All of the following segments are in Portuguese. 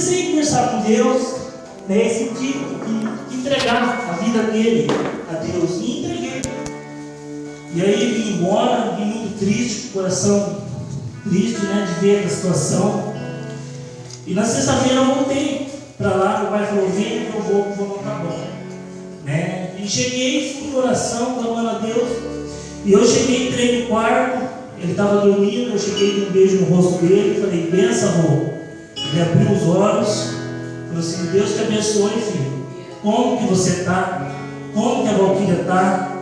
comecei a conversar com Deus, né, e senti que entregar a vida dele a Deus. E entreguei. E aí vim embora, vim muito triste, coração triste, né, de ver a situação. E na sexta-feira eu voltei para lá, meu pai falou, vem que eu vou não tá bom. Né? E cheguei, fui em oração, clamando a Deus. E eu cheguei, entrei no quarto, ele estava dormindo, eu cheguei com um beijo no rosto dele, falei, benção, avô. Ele abriu os olhos, falou assim, Deus te abençoe, filho. Como que você está? Como que a Valquíria está?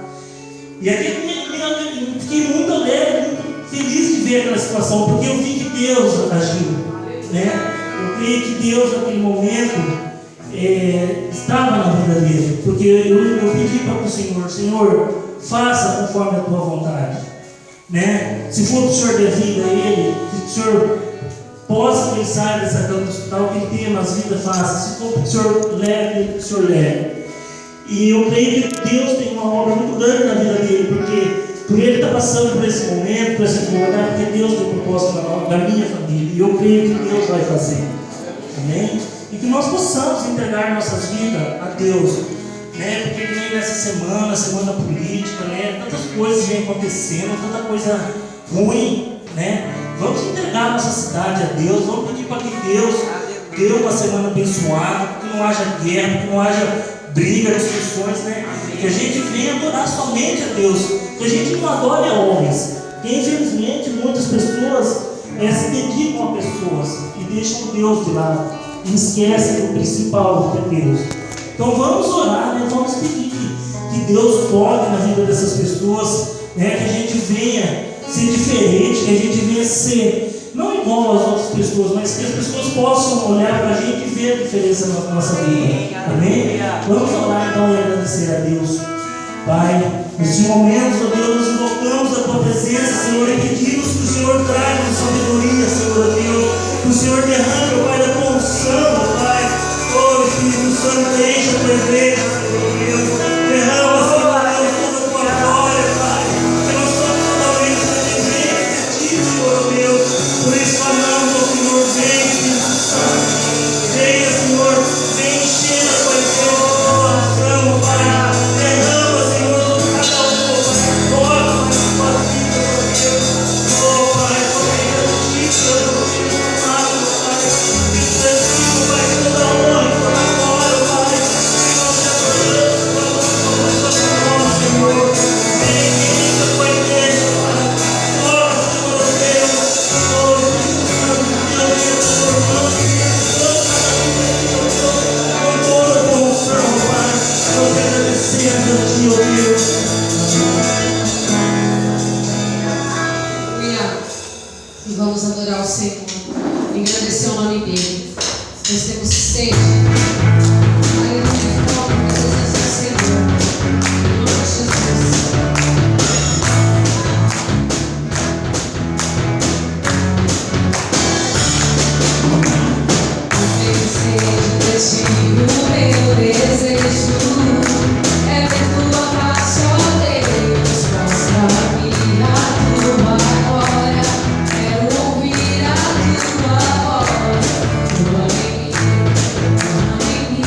E aqui eu fiquei muito alegre, muito feliz de ver aquela situação, porque eu vi que Deus agiu, né? Eu creio que Deus naquele momento estava na vida dele, porque eu pedi para o Senhor, faça conforme a tua vontade, né? Se for para o Senhor dar vida a ele, que o Senhor possa que ele saia dessa cama do hospital, que ele tenha mais vida fácil. Se for para o Senhor leve, que o Senhor leve. E eu creio que Deus tem uma obra muito grande na vida dele, porque por ele estar passando por esse momento, por essa dificuldade, porque Deus tem um propósito na minha família, e eu creio que Deus vai fazer. Amém? E que nós possamos entregar nossas vidas a Deus, né? Porque vem nessa semana política, né? Tantas coisas vêm acontecendo, tanta coisa ruim, né? Vamos entregar nossa cidade a Deus, vamos pedir para que Deus dê uma semana abençoada, que não haja guerra, que não haja briga, discussões, né? Que a gente venha adorar somente a Deus, que a gente não adore a homens. Porque infelizmente muitas pessoas se dedicam a pessoas e deixam Deus de lado e esquecem o principal, que é Deus. Então vamos orar, né? Vamos pedir que Deus toque na vida dessas pessoas, né? Que a gente venha ser diferente, que a gente venha ser não igual às outras pessoas, mas que as pessoas possam olhar para a gente e ver a diferença na nossa vida. Amém? Vamos orar então e agradecer a Deus. Pai, neste momento, ó Deus, nos invocamos a tua presença, Senhor, e pedimos que o Senhor traga sabedoria, Senhor Deus, que o Senhor derrame, Pai, da tua unção, Pai. Oh, Espírito Santo, enche a tua igreja, Senhor Deus. Derrama, Senhor Deus, toda a tua glória, Pai. Que nós somos totalmente dependentes de ti, Senhor Deus. Por isso falamos ao Senhor, vem, Espírito Santo. Venha, Senhor, vem encher a tua igreja, a tua oração, Pai. Derrama, Senhor, sobre cada um, Pai. Toca, Pai, a tua vida, Senhor Deus. Oh, Pai, somente a justiça, Senhor Deus, amado, Pai. Intensivo, Pai, toda a honra, toda a glória, Pai. Que nós te adoramos, Pai, Senhor. Vem, querida, a tua igreja, Pai. Toca, Senhor Deus. Oh, Espírito Santo de Deus, Senhor, com toda a tua unção, Pai. Nós agradecemos a ti, ó Deus. E vamos adorar o Senhor, engrandecer o nome dele. Nós temos sede, aleluia, fome na presença do Senhor, em nome de Jesus. Tenho sede de ti, o meu desejo é ver tua face, ó Deus, mostra-me a tua glória. Quero ouvir a tua voz, tua em mim,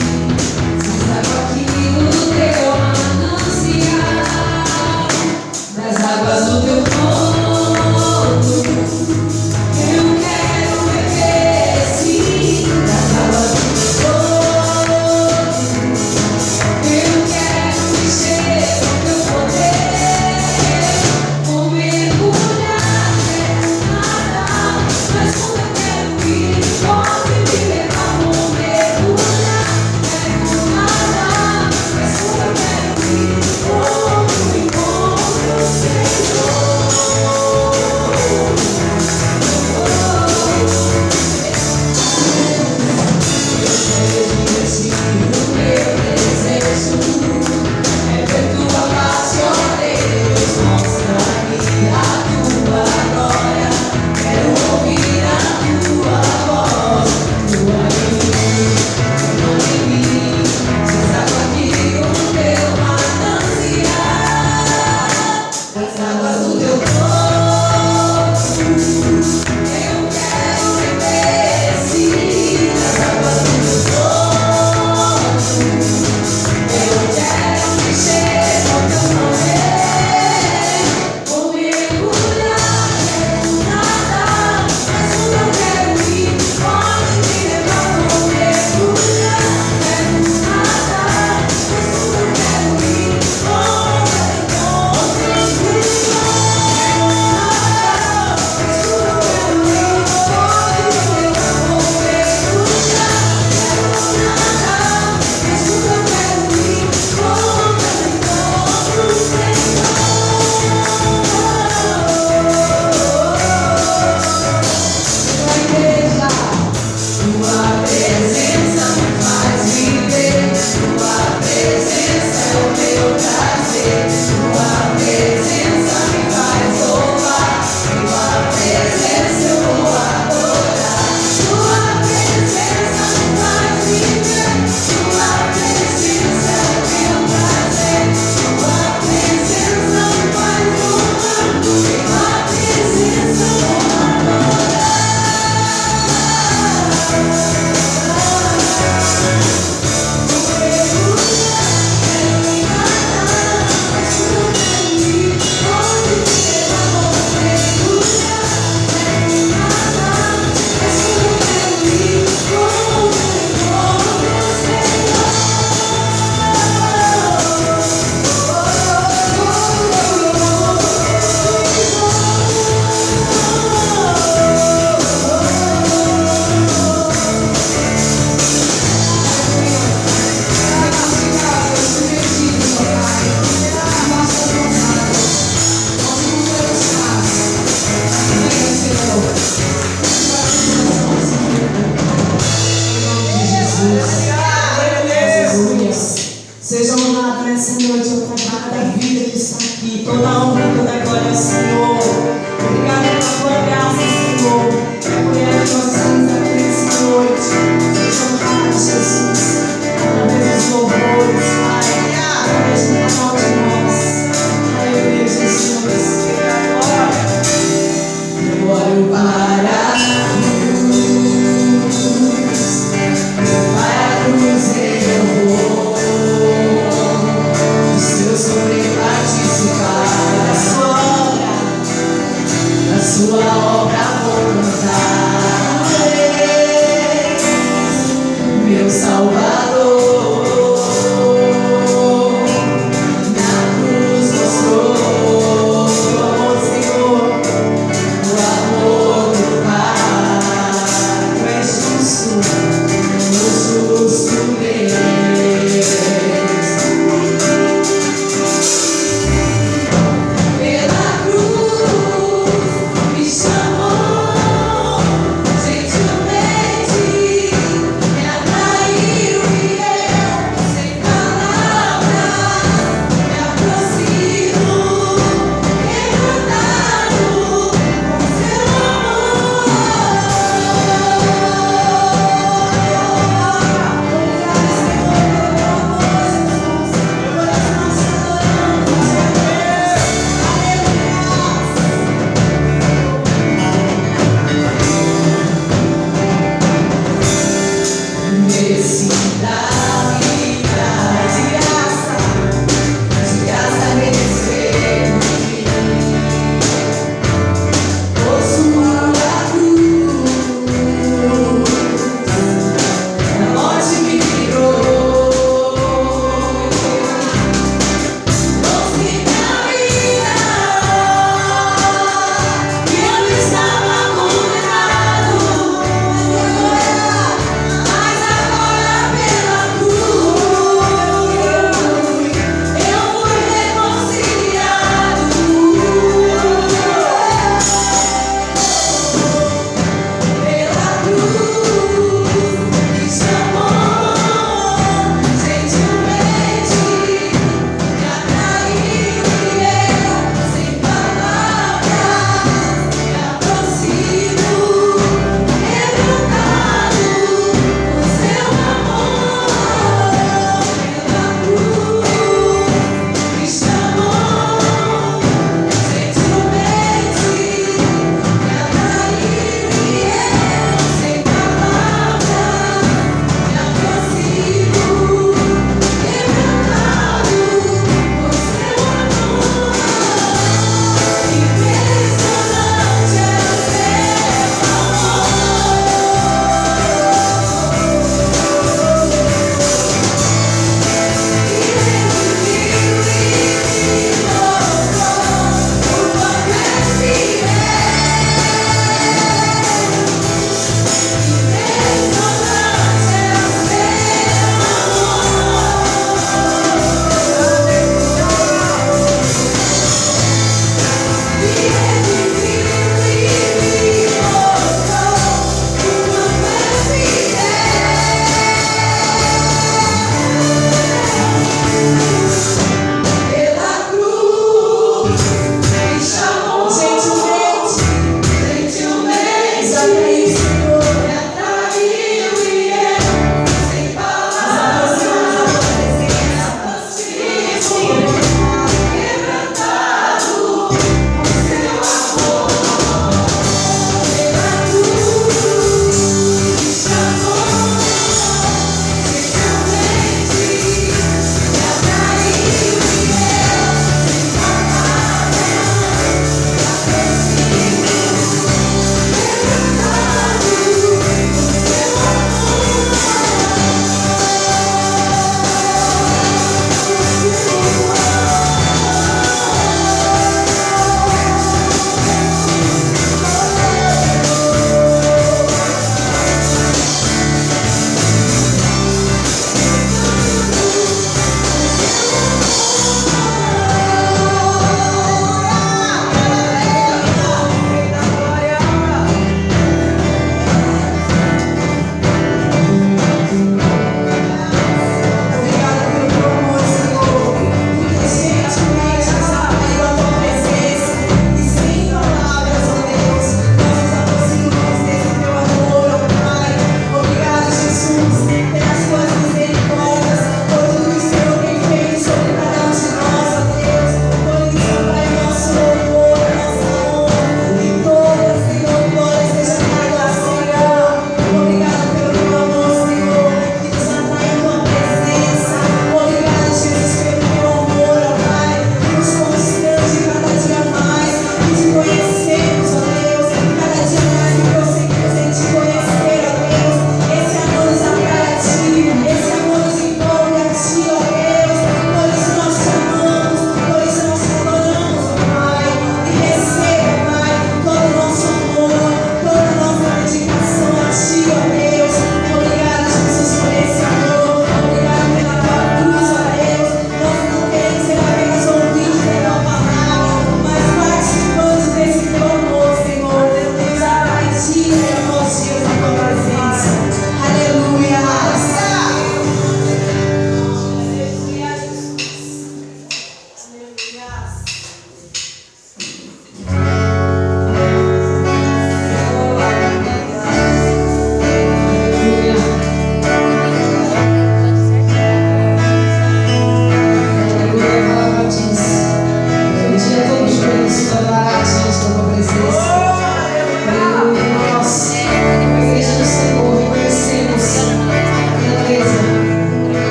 Gentilmente me atraiu.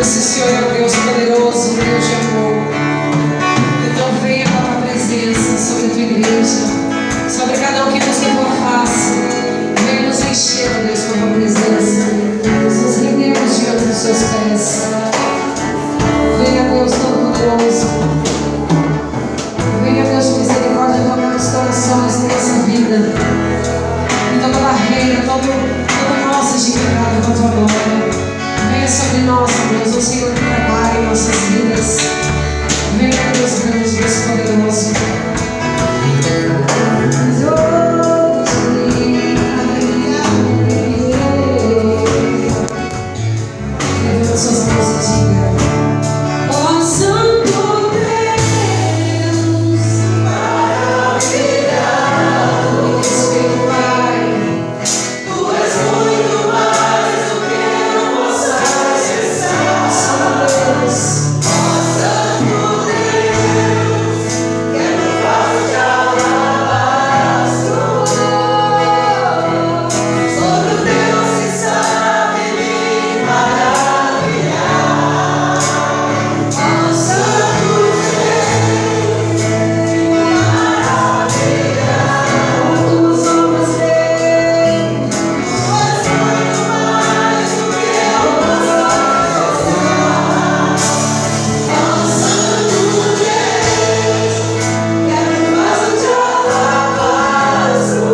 Se o Senhor é um Deus poderoso, um Deus de amor. Então venha com a tua presença sobre a tua igreja, sobre cada um que busca a tua face. Venha nos encher, ó Deus, com a tua presença. Nos rendemos diante dos seus pés. Venha, Deus Todo-Poderoso. Venha, Deus de misericórdia, tocar os corações da nossa vida. E toda barreira, toda nossa de pecado com a tua glória. Venha sobre nós, ó Deus, o Senhor que trabalha em nossas vidas. Venha, Deus grande, Deus poderoso. Levanta suas mãos e diga: ó Santo Deus, maravilhado e respeito, Pai. Tu és muito mais do que eu posso acessar. Santo Deus, ó Santo Deus, quero fazer de alabastro. Sobre o Deus que sabe me maravilhar. Ó Santo Deus, maravilhar. Tuas obras, Deus, tu és muito mais do que eu posso acessar. Ó Santo Deus, quero fazer de alabastro.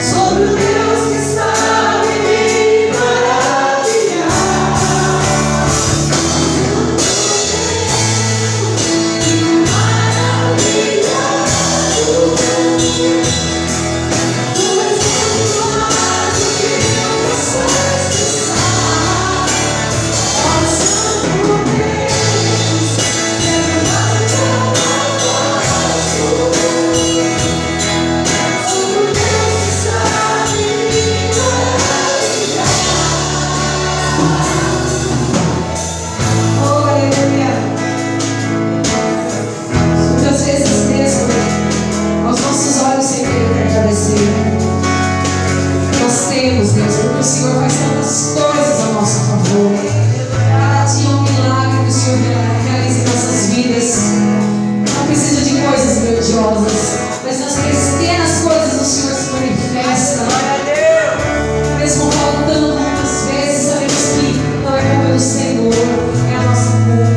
Sobre o Deus que sabe me maravilhar. Tu és muito mais do que eu posso expressar. Ó Santo Deus, quero fazer de alabastro. Sobre o Deus que sabe me maravilhar. Oh, aleluia. Muitas vezes mesmo, aos nossos olhos sem ter que agradecer. Nós temos, Deus, porque o Senhor faz tantas coisas a nosso favor. Cada dia um milagre que o Senhor realiza em nossas vidas. Não precisa de coisas grandiosas, mas nas pequenas coisas o Senhor se manifesta. Mesmo faltando muitas vezes, sabemos que não é culpa do Senhor, é a nossa culpa.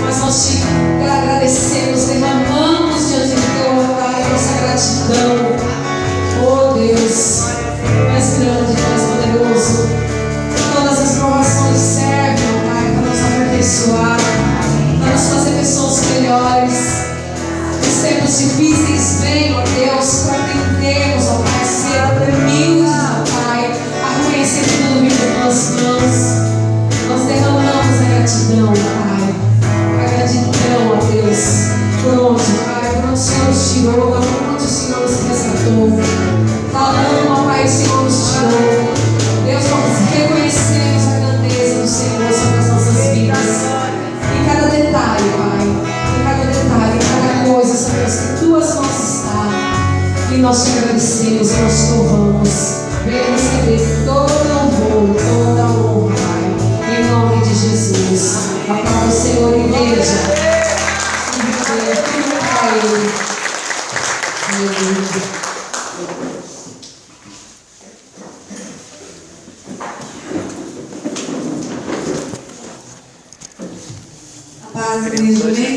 Mas nós te agradecemos, derramamos diante do teu altar a nossa gratidão. Oh Deus, tu és grande, tu és poderoso. Todas as provações servem, ó Pai, para nos aperfeiçoar, para nos fazer pessoas melhores. Os tempos difíceis vêm, ó Deus, para aprendermos, ó Pai, ser humildes, ó Pai, a reconhecer que tudo vem das tuas mãos. Nós derramamos a gratidão, Pai. A gratidão, ó Deus, por onde, Pai, por onde o Senhor nos tirou, por onde o Senhor nos resgatou. Falando, ó Pai, o Senhor nos tirou. Deus, nós reconhecemos a grandeza do Senhor sobre as nossas vidas. Em cada detalhe, Pai, em cada detalhe, em cada coisa, sabemos que tuas mãos estão. E nós te agradecemos, nós te louvamos. Venha receber todo o louvor, toda a honra, Pai, em nome de Jesus. Aplauda o Senhor, igreja. Tudo para Ele. Aleluia. A paz, igreja, amém?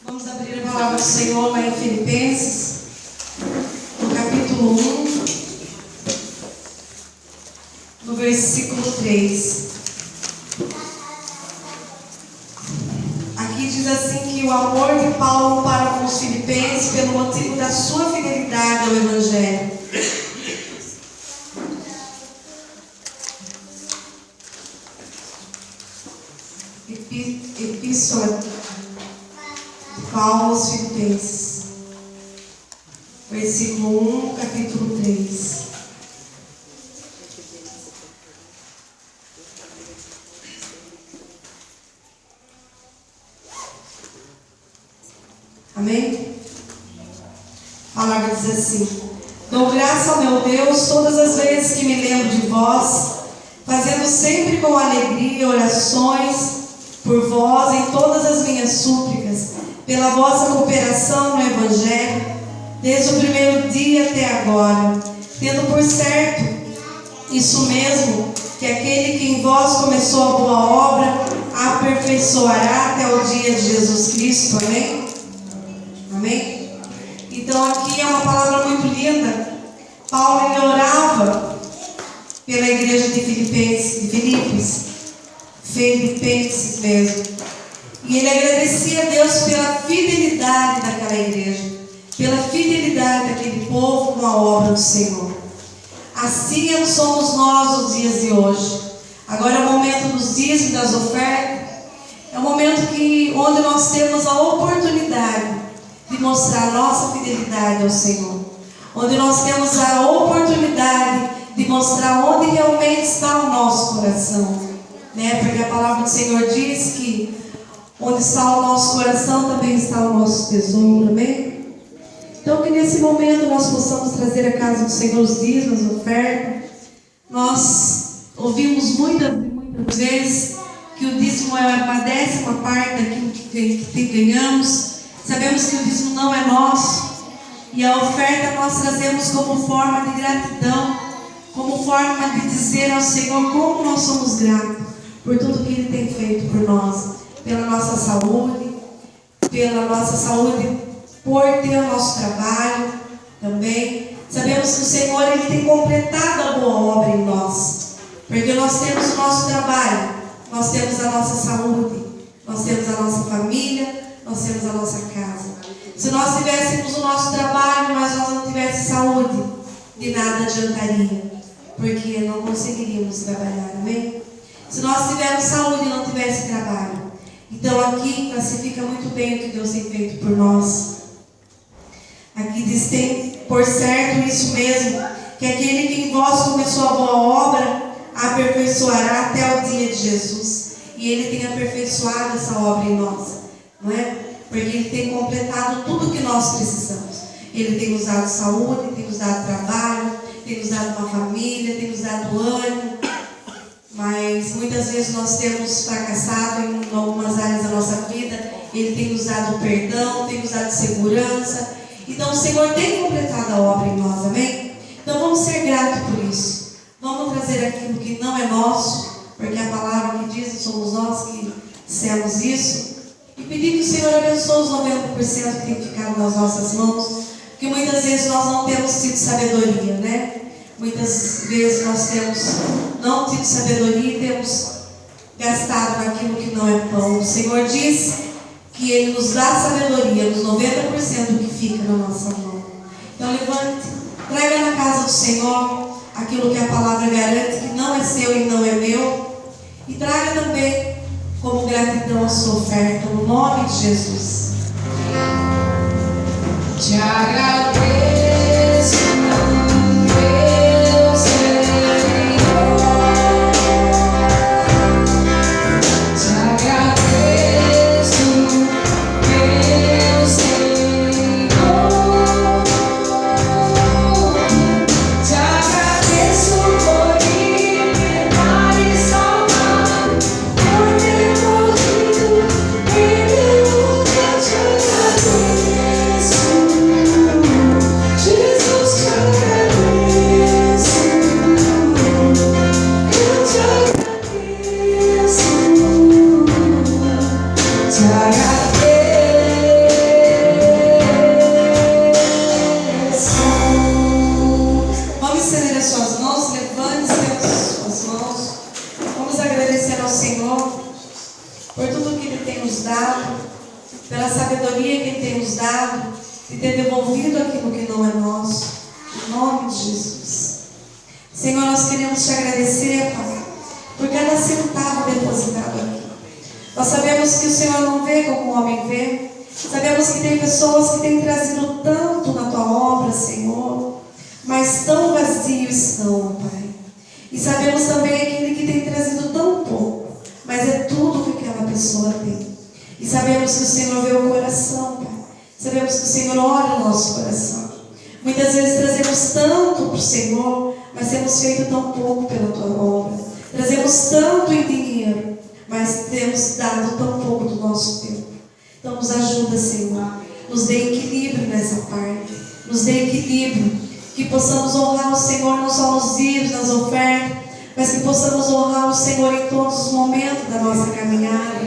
Vamos abrir a palavra do Senhor lá em Filipenses, no capítulo 1, no versículo 3. Aqui diz assim que o amor de Paulo para com os filipenses pelo motivo da sua fidelidade ao Evangelho. Epístola de Paulo aos Filipenses, versículo 1, capítulo 3. Amém? A palavra diz assim: dou graça ao meu Deus todas as vezes que me lembro de vós, fazendo sempre com alegria orações por vós em todas as minhas súplicas, pela vossa cooperação no Evangelho, desde o primeiro dia até agora, tendo por certo isso mesmo, que aquele que em vós começou a boa obra, a aperfeiçoará até o dia de Jesus Cristo. Amém? Amém? Então aqui é uma palavra muito linda. Paulo, ele orava pela igreja de Filipenses mesmo. E ele agradecia a Deus pela fidelidade daquela igreja, pela fidelidade daquele povo com a obra do Senhor. Assim somos nós nos dias de hoje. Agora é o momento dos dízimos, das ofertas. É o momento onde nós temos a oportunidade de mostrar a nossa fidelidade ao Senhor. Onde nós temos a oportunidade de mostrar onde realmente está o nosso coração. Porque a palavra do Senhor diz que onde está o nosso coração também está o nosso tesouro. Amém? Então que nesse momento nós possamos trazer à casa do Senhor os dízimos, as ofertas. Nós ouvimos muitas vezes que o dízimo é uma 10ª parte daquilo que ganhamos. Sabemos que o dízimo não é nosso. E a oferta nós trazemos como forma de gratidão, como forma de dizer ao Senhor como nós somos gratos por tudo que Ele tem feito por nós, pela nossa saúde, por ter o nosso trabalho também. Sabemos que o Senhor, Ele tem completado a boa obra em nós, porque nós temos o nosso trabalho, nós temos a nossa saúde, nós temos a nossa família, nós temos a nossa casa. Se nós tivéssemos o nosso trabalho, mas nós não tivéssemos saúde, de nada adiantaria, porque não conseguiríamos trabalhar, amém? Se nós tivermos saúde e não tivéssemos trabalho. Então aqui classifica muito bem o que Deus tem feito por nós. Aqui diz, tem por certo isso mesmo, que aquele que em vós começou a boa obra, a aperfeiçoará até o dia de Jesus. E Ele tem aperfeiçoado essa obra em nós, não é? Porque Ele tem completado tudo o que nós precisamos. Ele tem nos dado saúde, tem nos dado trabalho, tem nos dado uma família, tem nos dado ânimo. Mas muitas vezes nós temos fracassado em algumas áreas da nossa vida. Ele tem nos dado perdão, tem nos dado segurança. Então o Senhor tem completado a obra em nós, amém? Então vamos ser gratos por isso. Vamos trazer aquilo que não é nosso, porque a palavra que diz, somos nós que dissemos isso. E pedir que o Senhor abençoe os 90% que tem ficado nas nossas mãos, porque muitas vezes nós não temos tido sabedoria, né? Muitas vezes nós temos não tido sabedoria e temos gastado naquilo que não é pão. O Senhor diz que Ele nos dá sabedoria nos 90% do que fica na nossa mão. Então levante, traga na casa do Senhor aquilo que a palavra garante que não é seu e não é meu, e traga também como gratidão a sua oferta, no nome de Jesus. Te agradeço, meu Senhor. Te agradeço, meu Senhor. Te agradeço por libertar e salvar, por ter morrido em meu lugar. Te agradeço, Jesus, te agradeço. Eu te agradeço, te agradeço. Vamos estender as suas mãos, levante as suas mãos. Vamos agradecer ao Senhor por tudo que Ele tem nos dado, pela sabedoria que Ele tem nos dado, e ter devolvido aquilo que não é nosso, em nome de Jesus. Senhor, nós queremos te agradecer, Pai, por cada centavo depositado aqui. Nós sabemos que o Senhor não vê como o homem vê. Sabemos que tem pessoas que têm trazido tanto na tua obra, Senhor, mas tão vazios estão, Pai. E sabemos também aquele que tem trazido tão pouco, mas é tudo que aquela pessoa tem. E sabemos que o Senhor vê o coração, Pai. Sabemos que o Senhor olha o nosso coração. Muitas vezes trazemos tanto para o Senhor, mas temos feito tão pouco pela tua obra. Trazemos tanto em dinheiro, mas temos dado tão pouco do nosso tempo. Então nos ajuda, Senhor. Nos dê equilíbrio nessa parte. Nos dê equilíbrio. Que possamos honrar o Senhor não só nos dízimos, nas ofertas, mas que possamos honrar o Senhor em todos os momentos da nossa caminhada,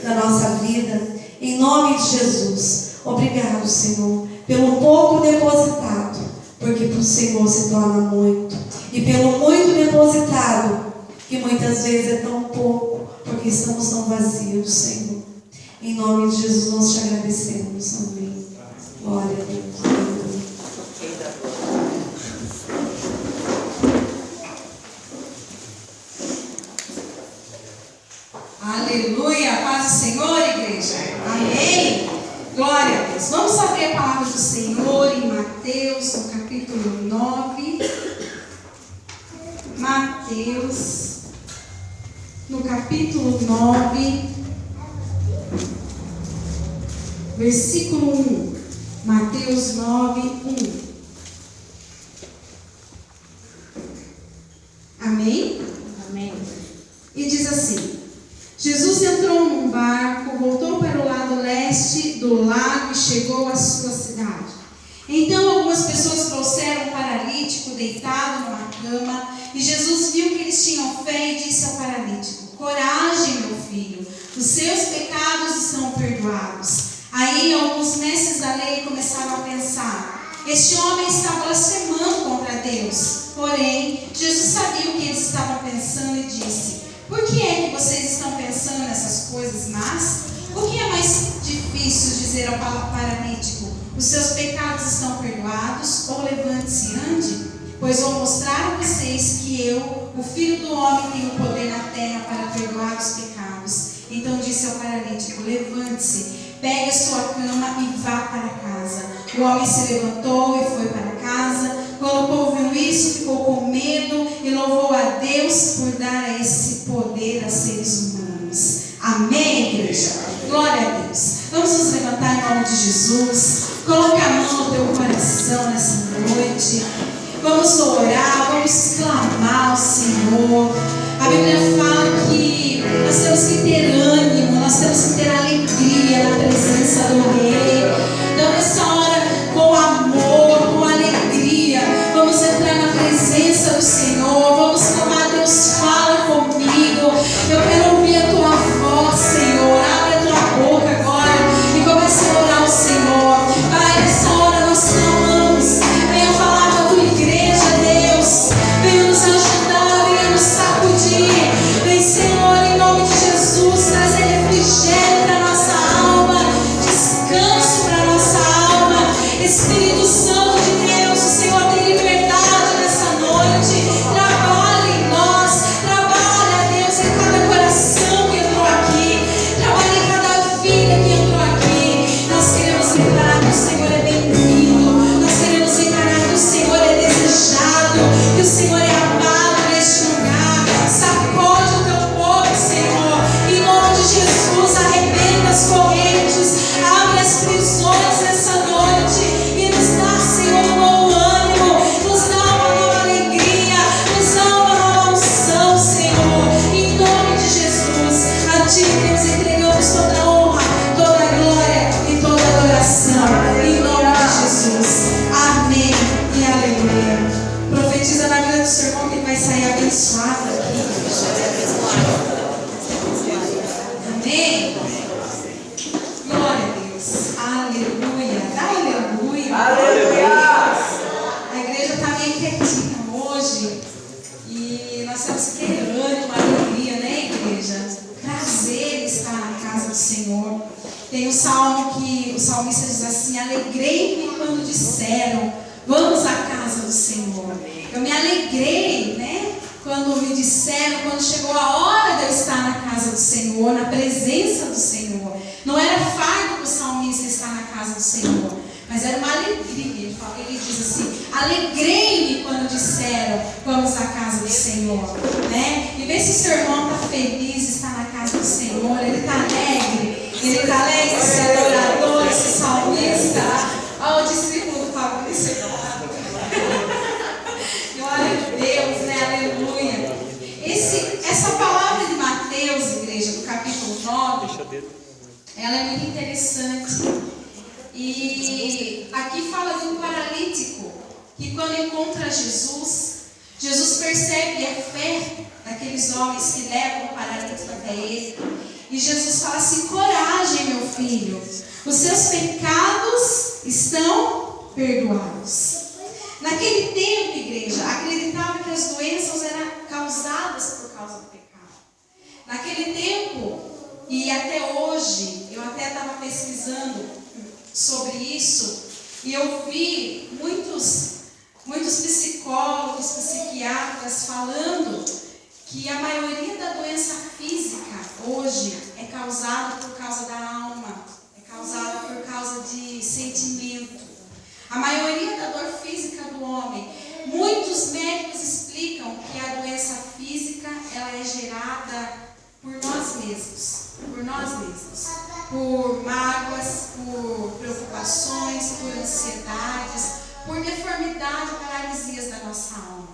da nossa vida. Em nome de Jesus. Obrigado, Senhor, pelo pouco depositado, porque para o Senhor se torna muito. E pelo muito depositado, que muitas vezes é tão pouco, porque estamos tão vazios, Senhor. Em nome de Jesus nós te agradecemos. Amém. Glória a Deus. Aleluia, paz do Senhor, igreja. Amém. Glória a Deus. Vamos abrir a palavra do Senhor em Mateus, no capítulo 9. Mateus, no capítulo 9, versículo 1. Mateus 9, 1. Amém? Amém. E diz assim: Jesus entrou num barco, voltou para o lado leste do lago e chegou à sua cidade. Então algumas pessoas trouxeram um paralítico deitado numa cama, e Jesus viu que eles tinham fé e disse ao paralítico: coragem, meu filho, os seus pecados estão perdoados. Aí alguns mestres da lei começaram a pensar: este homem está blasfemando contra Deus. Porém, Jesus sabia o que eles estavam pensando e disse: por que é que vocês estão pensando nessas coisas más? O que é mais difícil dizer ao paralítico: os seus pecados estão perdoados, ou levante-se e ande? Pois vou mostrar a vocês que eu, o Filho do Homem, tenho poder na terra para perdoar os pecados. Então disse ao paralítico: levante-se, pegue a sua cama e vá para casa. O homem se levantou e foi para casa. Quando o povo viu isso, ficou com medo e louvou a Deus por dar esse poder a seres humanos. Amém, igreja? Glória a Deus. Vamos nos levantar em nome de Jesus. Coloque a mão no teu coração nessa noite. Vamos orar, vamos clamar ao Senhor. A Bíblia fala que nós temos que ter ânimo, nós temos que ter alegria na presença do Rei. Então, nessa hora, com amor, com alegria, vamos entrar na presença do Senhor. Vamos clamar: Deus, fala comigo. Eu quero ouvir a tua voz, Senhor. Abre a tua boca agora e comece a orar ao Senhor. Pai, nessa hora nós clamamos. Venha falar com a tua igreja, Deus. Venha nos ajudar, venha nos sacudir. Vem, Senhor, em nome de Jesus, trazer refrigério para nossa alma, descanso para nossa alma. Espírito Santo de Deus, o Senhor tem liberdade nessa noite. Trabalha em nós, trabalha, Deus, em cada coração que entrou aqui, trabalha em cada vida que entrou aqui. Nós queremos declarar que o Senhor é bem-vindo, nós queremos declarar que o Senhor é desejado, que o Senhor é amado neste lugar. Sacode o teu povo, Senhor, em nome de Jesus. Arrebenta as correntes, abre as prisões nessa noite e nos dá, Senhor, um novo ânimo, nos dá uma nova alegria, nos dá uma nova unção, Senhor, em nome de Jesus. A Ti, Deus, entregamos toda a honra, toda a glória e toda a adoração, em nome de Jesus. Amém e aleluia. Profetiza na vida do seu irmão que ele vai sair abençoado aqui. Amém. Glória a Deus. Aleluia. Dá aleluia. Aleluia. A igreja está meio quietinha hoje. E nós temos que ter ânimo, alegria, né, igreja? Prazer em estar na casa do Senhor. Tem um salmo que o salmista diz assim: alegrei-me quando disseram, vamos à casa do Senhor. Eu me alegrei, né? Quando me disseram, quando chegou a hora de eu estar na casa do Senhor, na presença do Senhor. Não era fardo para o salmista estar na casa do Senhor, mas era uma alegria. Ele diz assim: alegrei-me quando disseram, vamos à casa do Senhor, né? E vê se o seu irmão está feliz, está na casa do Senhor, ele está alegre, esse adorador, esse salmista. Olha o discípulo do Fabrício. Glória a Deus, né? Aleluia. Essa ela é muito interessante. E aqui fala de um paralítico que quando encontra Jesus, Jesus percebe a fé daqueles homens que levam o paralítico até ele. E Jesus fala assim: coragem, meu filho, os seus pecados estão perdoados. Naquele tempo, igreja, acreditava que as doenças eram causadas por causa do pecado. Naquele tempo, e até hoje, eu até estava pesquisando sobre isso, e eu vi muitos psicólogos, psiquiatras falando que a maioria da doença física hoje é causada por causa da alma, é causada por causa de sentimento. A maioria da dor física do homem, muitos médicos explicam que a doença física ela é gerada por nós mesmos, por mágoas, por preocupações, por ansiedades, por deformidade, paralisias da nossa alma.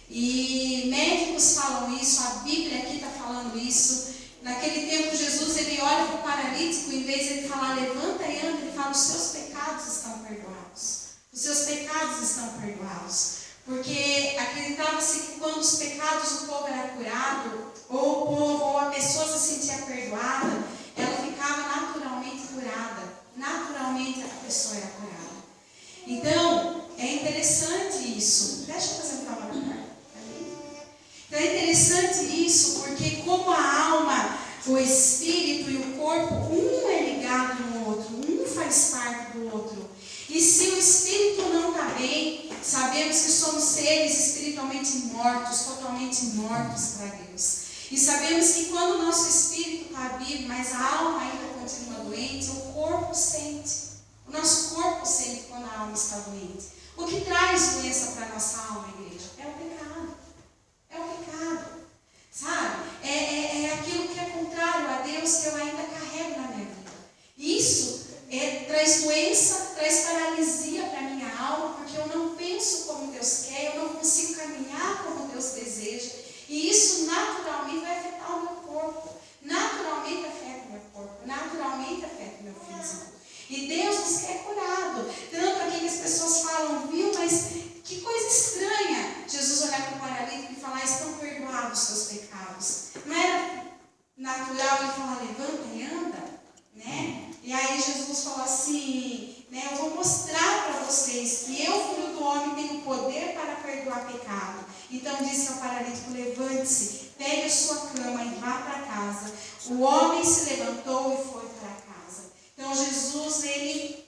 E médicos falam isso, a Bíblia aqui está falando isso. Naquele tempo, Jesus ele olha para o paralítico, em vez de ele falar levanta e anda, ele fala os seus pecados estão perdoados. Os seus pecados estão perdoados. Porque acreditava-se que quando os pecados do povo eram curados, ou a pessoa se sentia perdoada, ela ficava naturalmente curada. Naturalmente a pessoa era curada. Então, é interessante isso. Deixa eu fazer um trabalho aqui. Então é interessante isso, porque como a alma, o espírito e o corpo, um é ligado no outro, um faz parte do outro. E se o espírito não está bem, sabemos que somos seres espiritualmente mortos, totalmente mortos para Deus. E sabemos que quando o nosso espírito está vivo, mas a alma ainda continua doente, o corpo sente. O nosso corpo sente quando a alma está doente. O que traz doença para a nossa alma, igreja? É o pecado. É o pecado. Sabe? É aquilo que é contrário a Deus que eu ainda carrego na minha vida. Isso traz doença, traz paralisia para a minha alma, porque eu não penso como Deus quer, eu não consigo caminhar como Deus deseja. E isso naturalmente vai afetar o meu corpo. Naturalmente afeta o meu corpo. Naturalmente afeta o meu físico. E Deus nos quer curado. Tanto aqui que as pessoas falam, viu, mas que coisa estranha Jesus olhar para o paralítico e falar, estão perdoados os seus pecados. Não era natural ele falar, levanta e anda? Né? E aí Jesus falou assim, né, eu vou mostrar para vocês que eu, filho do homem, tenho poder para perdoar pecado. Então disse ao paralítico, levante-se, pegue a sua cama e vá para casa. O homem se levantou e foi para casa. Então Jesus, ele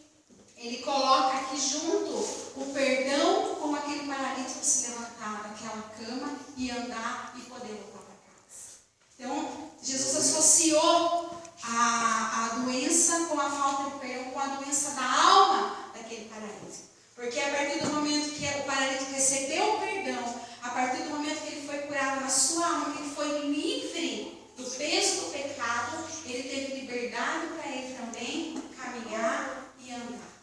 coloca aqui junto o perdão com aquele paralítico se levantar daquela cama e andar e poder voltar para casa. Então Jesus associou a doença com a falta de perdão, com a doença da alma daquele paralítico. Porque a partir do momento que o paralítico recebeu o perdão, a partir do momento que ele foi curado na sua alma, que ele foi livre do peso do pecado, ele teve liberdade para ele também caminhar e andar.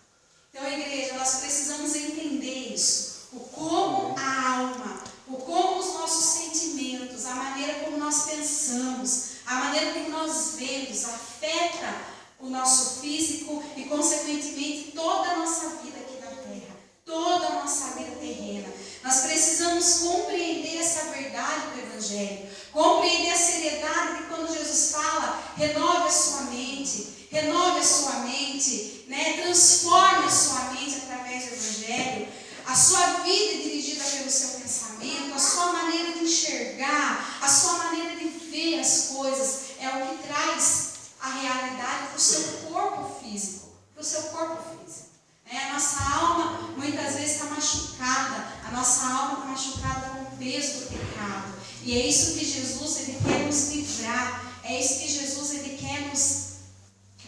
Então, igreja, nós precisamos entender isso. O como a alma, o como os nossos sentimentos, a maneira como nós pensamos, a maneira como nós vemos, afeta o nosso físico e, consequentemente, toda a nossa vida aqui na terra, toda a nossa vida terrena. Nós precisamos compreender essa verdade do Evangelho, compreender a seriedade de quando Jesus fala, renove a sua mente, né? Transforme a sua mente através do Evangelho, a sua vida é dirigida pelo seu pensamento, a sua maneira de enxergar, a sua maneira de ver as coisas, é o que traz a realidade para o seu corpo físico, A nossa alma muitas vezes está machucada, a nossa alma está machucada com o peso do pecado. E é isso que Jesus ele quer nos livrar, é isso que Jesus ele quer nos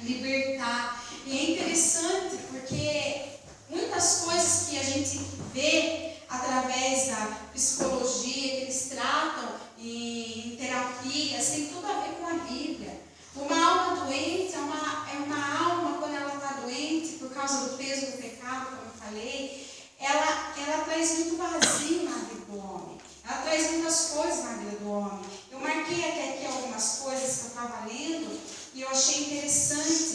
libertar. E é interessante porque muitas coisas que a gente vê através da psicologia, que eles tratam em terapias, tem tudo a ver com a Bíblia. Uma alma doente é uma alma, quando ela está doente, por causa do peso do pecado, como eu falei, ela traz muito vazio na vida do homem. Ela traz muitas coisas na vida do homem. Eu marquei aqui algumas coisas que eu estava lendo e eu achei interessante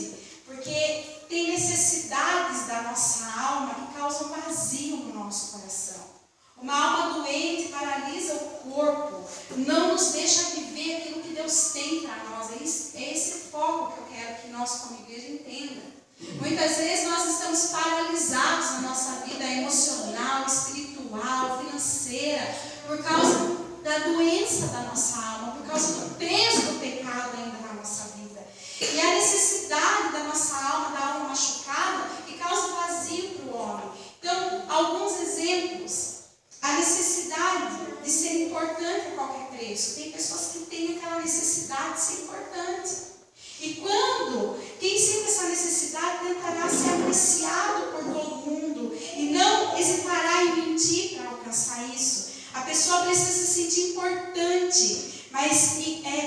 não nos deixa viver aquilo que Deus tem para nós. É esse foco que eu quero que nós, como igreja, entenda. Muitas vezes nós estamos paralisados na nossa vida emocional, espiritual, financeira, por causa da doença da nossa alma, por causa do peso do pecado ainda na nossa vida. E a necessidade da nossa alma, da alma machucada, que causa vazio para o homem. Então, alguns exemplos. A necessidade de ser importante a qualquer preço. Tem pessoas que têm aquela necessidade de ser importante. E quando quem sente essa necessidade tentará ser apreciado por todo mundo e não hesitará em mentir para alcançar isso. A pessoa precisa se sentir importante, mas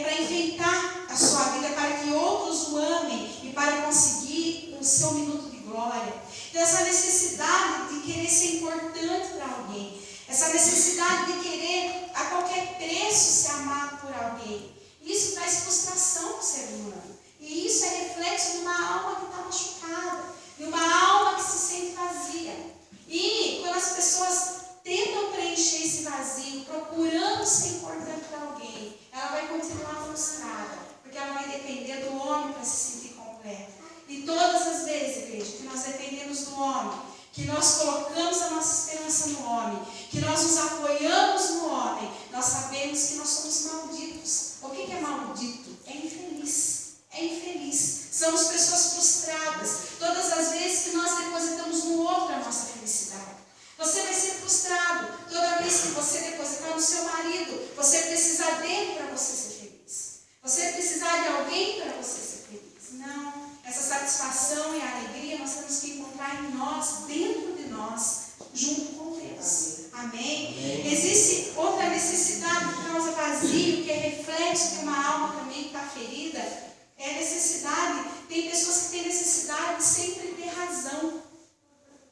para enfeitar a sua vida, para que outros o amem e para conseguir o seu minuto de glória. Então, essa necessidade de querer ser importante para alguém, essa necessidade de querer a qualquer preço ser amado por alguém, isso traz frustração para o ser humano. E isso é reflexo de uma alma que está machucada, de uma alma que se sente vazia. E quando as pessoas tentam preencher esse vazio, procurando ser importante para alguém, ela vai continuar frustrada, porque ela vai depender do homem para se sentir completa. E todas as vezes, igreja, que nós dependemos do homem, que nós colocamos a nossa esperança no homem, que nós nos apoiamos no homem, nós sabemos que nós somos malditos. O que é maldito? É infeliz. É infeliz. Somos pessoas frustradas. Todas as vezes que nós depositamos no outro a nossa felicidade. Você vai ser frustrado toda vez que você depositar no seu marido. Você precisar dele para você ser feliz. Você precisar de alguém para você ser feliz. Não. Essa satisfação e a alegria nós temos que encontrar em nós, dentro de nós, junto com Deus. Amém? Existe outra necessidade que causa vazio, que é reflexo de uma alma também que está ferida. É a necessidade, tem pessoas que têm necessidade de sempre ter razão,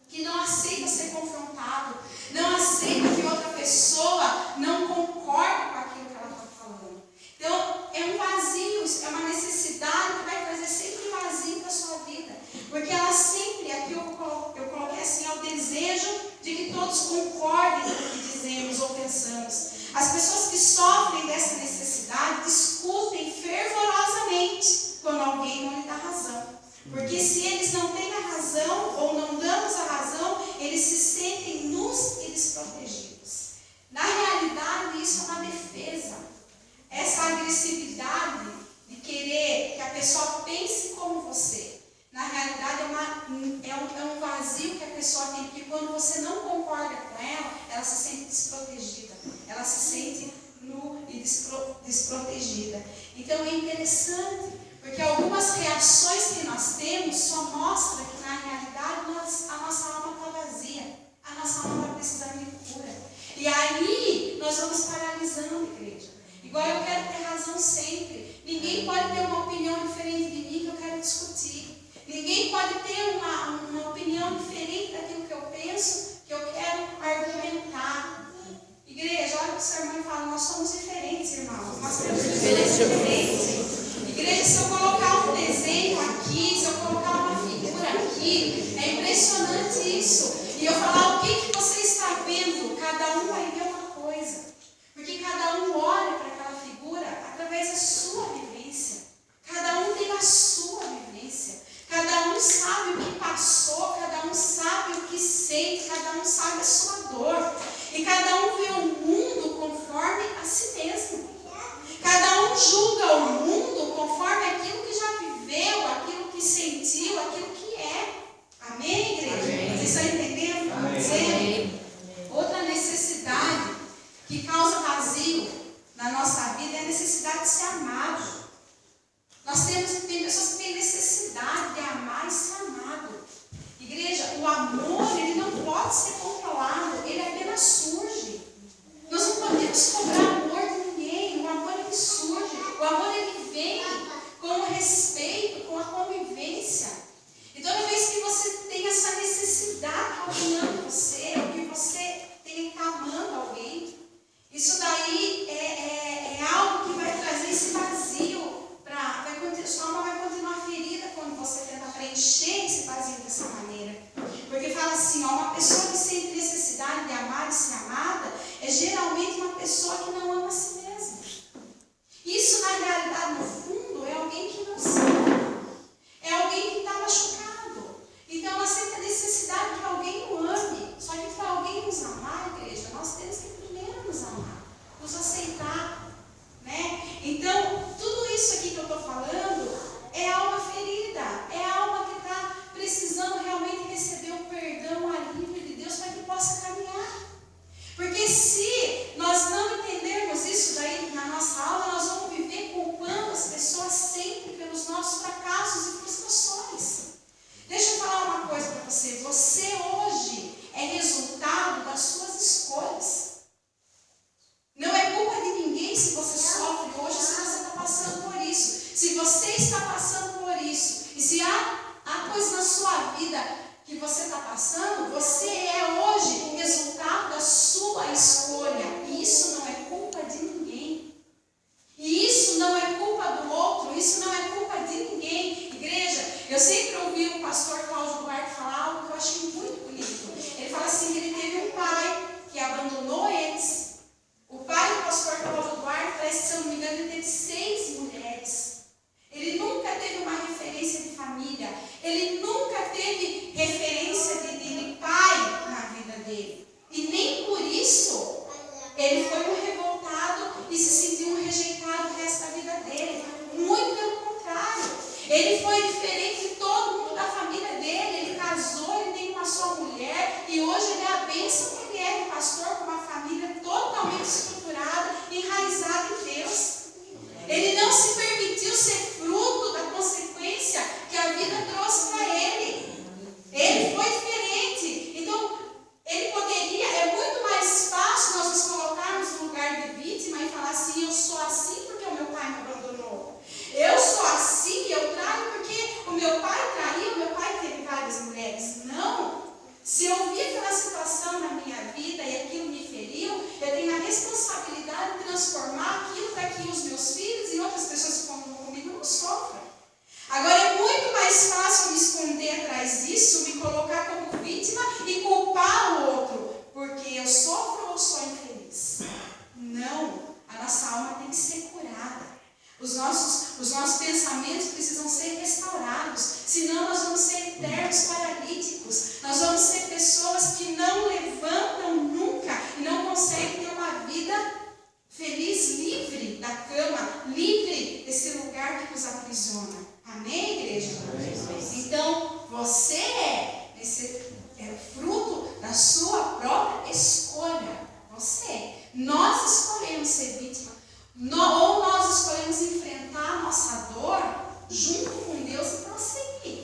que não aceita ser confrontado, não aceita que outra pessoa não concorde com aquilo que ela está falando. Então, é um vazio, é uma necessidade que vai trazer sempre vazio para a sua vida, porque ela sempre, aqui eu coloquei assim, é o desejo de que todos concordem com o que dizemos ou pensamos. As pessoas que sofrem dessa necessidade discutem fervorosamente quando alguém não lhe dá razão. Porque se eles não têm a razão ou não damos a razão, eles se sentem nus e desprotegidos. Na realidade, isso é uma defesa. Essa agressividade de querer que a pessoa pense como você, na realidade é um vazio que a pessoa tem, porque quando você não concorda com ela se sente desprotegida, ela se sente nu e desprotegida. Então é interessante, porque algumas reações que nós temos só mostram que na realidade a nossa alma está vazia, a nossa alma está precisando de cura. E aí nós vamos paralisando, igreja. Igual eu quero ter razão sempre. Ninguém pode ter uma opinião diferente de mim que eu quero discutir. Ninguém pode ter uma opinião diferente daquilo que eu penso, que eu quero argumentar. Igreja, olha para o seu irmão e fala, nós somos diferentes, irmãos. Nós temos diferentes. Igreja, se eu colocar um desenho aqui, se eu colocar uma figura aqui, é impressionante isso. E eu falar o que você está vendo, cada um vai ver uma coisa. Porque cada um olha para aquela figura através da sua vivência. Cada um tem a sua vivência. Cada um sabe o que passou, cada um sabe o que sente, cada um sabe a sua dor. E cada um vê o mundo conforme a si mesmo. Cada um julga o mundo conforme aquilo que já viveu, aquilo que sentiu, aquilo que é. Amém, igreja? Amém. Vocês estão entendendo? Amém. Se você está passando por isso, e se há coisa na sua vida que você está passando, você é hoje resultado da sua escolha. E isso não é culpa de ninguém. E isso não é culpa do outro, isso não é culpa de ninguém. Igreja, eu sempre ouvi o pastor Cláudio Duarte falar algo que eu achei muito bonito. Ele fala assim, que ele teve um pai que abandonou eles. O pai do pastor Cláudio Duarte, parece que, se eu não me engano, ele teve 6 mulheres. Ele nunca teve uma referência de família. Ele nunca teve referência de pai na vida dele. E nem por isso ele foi um revoltado e se sentiu um rejeitado o resto da vida dele. Muito pelo contrário. Ele foi diferente de todo mundo da família dele. Ele casou, ele tem uma só mulher. E hoje ele é a bênção que ele é, um pastor com uma família totalmente estruturada, enraizada em Deus. Ele não se permitiu ser fruto da consequência que a vida trouxe para ele. Ele foi diferente. Então, ele poderia, é muito mais fácil nós nos colocarmos no lugar de vítima e falar assim, eu sou assim porque o meu pai me abandonou. Eu sou assim, eu traio porque o meu pai traiu, o meu pai teve várias mulheres. Não. Se eu vi aquela situação na minha vida e aquilo me feriu, eu tenho a responsabilidade de transformar aquilo para que os meus filhos e outras pessoas que convivem comigo não sofram. Agora é muito mais fácil me esconder atrás disso, me colocar como vítima e culpar o outro, porque eu sofro ou sou infeliz. Não, a nossa alma tem que ser curada. Os nossos pensamentos precisam ser restaurados, senão nós vamos ser eternos paralíticos. Nós vamos ser pessoas que não levantam nunca e não conseguem ter uma vida feliz, livre da cama, livre desse lugar que nos aprisiona. Amém, igreja? Amém. Então, você é fruto da sua própria escolha. Você. Nós escolhemos ser vítima. Ou nós escolhemos enfrentar a nossa dor junto com Deus e prosseguir.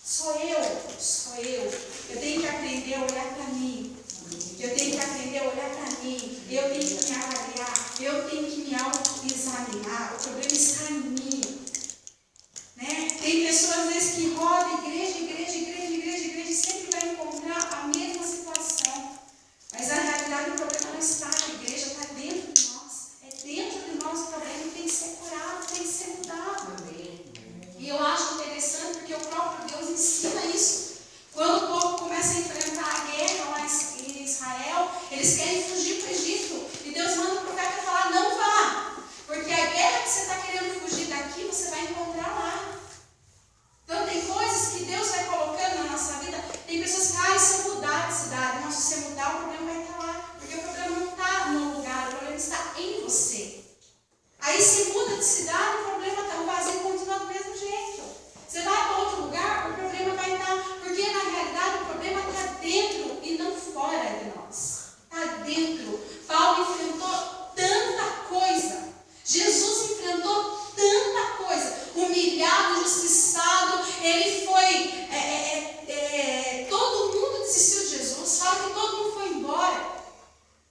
Sou eu. Eu tenho que aprender a olhar para mim. Eu tenho que aprender a olhar para mim. Eu tenho que me avaliar. Eu tenho que me auto-examinar. O problema está em mim. Né? Tem pessoas, às vezes, que rodam igreja, e sempre vai encontrar a mesma situação. Mas, na realidade, o problema não está na igreja, está dentro de nós. É dentro de nós o problema que tem que ser curado, tem que ser mudado. E eu acho interessante porque o próprio Deus ensina isso. Quando o povo começa a enfrentar a guerra lá em Israel, eles querem fugir para o Egito. E Deus manda o profeta falar, não vá. Porque a guerra que você está querendo fugir daqui, você vai encontrar lá. Então tem coisas que Deus vai colocando na nossa vida. Tem pessoas que, se eu mudar de cidade, mas se você mudar, o problema vai estar lá. Porque o problema não está no lugar, o problema está em você. Aí se muda de cidade, o problema está, o vazio continua do mesmo jeito. Você vai para outro lugar, o problema vai estar. Porque na realidade o problema está dentro e não fora de nós. Está dentro. Paulo enfrentou tanta coisa. Jesus enfrentou tanta coisa. Humilhado, injustiçado, ele foi. Todo mundo desistiu de Jesus. Fala que todo mundo foi embora.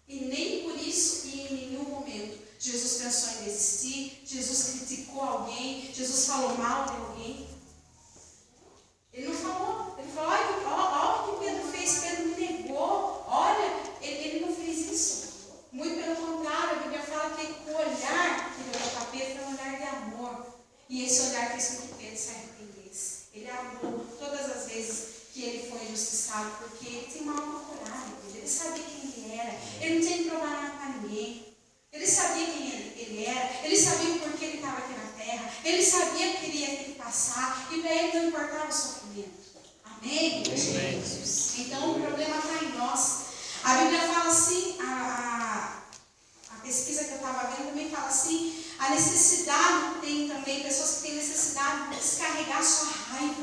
E nem por isso, e em nenhum momento, Jesus pensou em desistir. Jesus criticou alguém. Jesus falou mal de alguém. Ele não falou. Ele falou: olha o que Pedro fez. Pedro me negou. Olha, ele não fez isso. Muito pelo contrário, a Bíblia fala que o olhar que deu para Pedro foi um olhar de amor. E esse olhar fez com que Pedro se arrependesse. Ele amou todas as vezes que ele foi injustiçado, porque ele tinha uma alma coragem. Ele sabia quem ele era. Ele não tinha que provar nada para ninguém. Ele sabia quem ele era. Ele sabia o porquê ele estava aqui na terra. Ele sabia que ele ia ter que passar. E para ele não importava o sofrimento. Amém? Amém. Então o problema está em nós. A Bíblia fala assim, a pesquisa que eu estava vendo também fala assim, a necessidade, tem também pessoas que têm necessidade de descarregar sua raiva,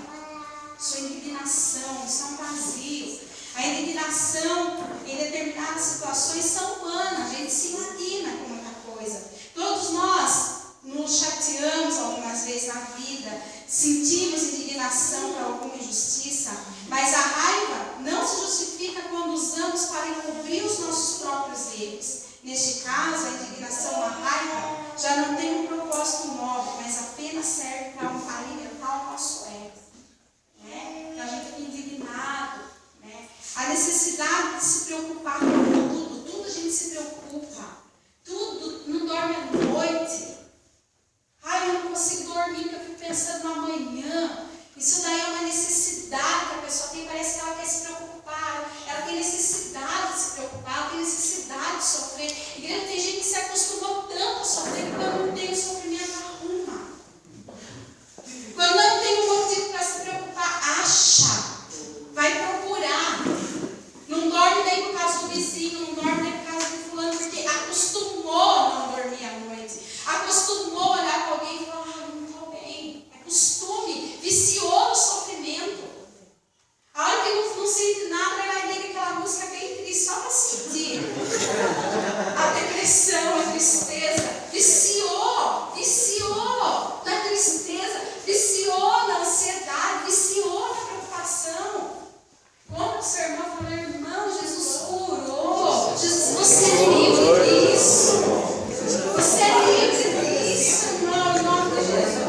sua indignação, isso é um vazio. A indignação em determinadas situações são humanas, a gente se indigna com muita coisa. Todos nós nos chateamos algumas vezes na vida, sentimos indignação por alguma injustiça, mas a raiva não se justifica quando usamos para encobrir os nossos próprios erros. Neste caso, a indignação, a raiva, já não tem um propósito nobre, mas apenas serve para alimentar o nosso ego. Né? Então a gente fica indignado. Né? A necessidade de se preocupar com tudo a gente se preocupa. Tudo, não dorme à noite. Ai, eu não consigo dormir porque eu fico pensando no amanhã. Isso daí é uma necessidade que a pessoa tem, parece que ela quer se preocupar, ela tem necessidade de se preocupar, ela tem necessidade de sofrer. Igreja, tem gente que se acostumou tanto a sofrer que quando não tem o sofrimento, arruma. Quando não tem um motivo para se preocupar, acha, vai procurar. Não dorme nem por causa do vizinho, não dorme nem por causa de fulano, porque acostumou a não dormir à noite, acostumou a olhar para alguém e falar, não estou bem. É costume, viciou no sofrimento. A hora que não sente nada, vai ler aquela música bem triste, só para sentir a depressão, a tristeza. Viciou na tristeza, viciou na ansiedade, viciou na preocupação. Como o seu irmão falou, irmão, Jesus curou. Jesus, você é livre disso. Você é livre disso, irmão, em nome de Jesus.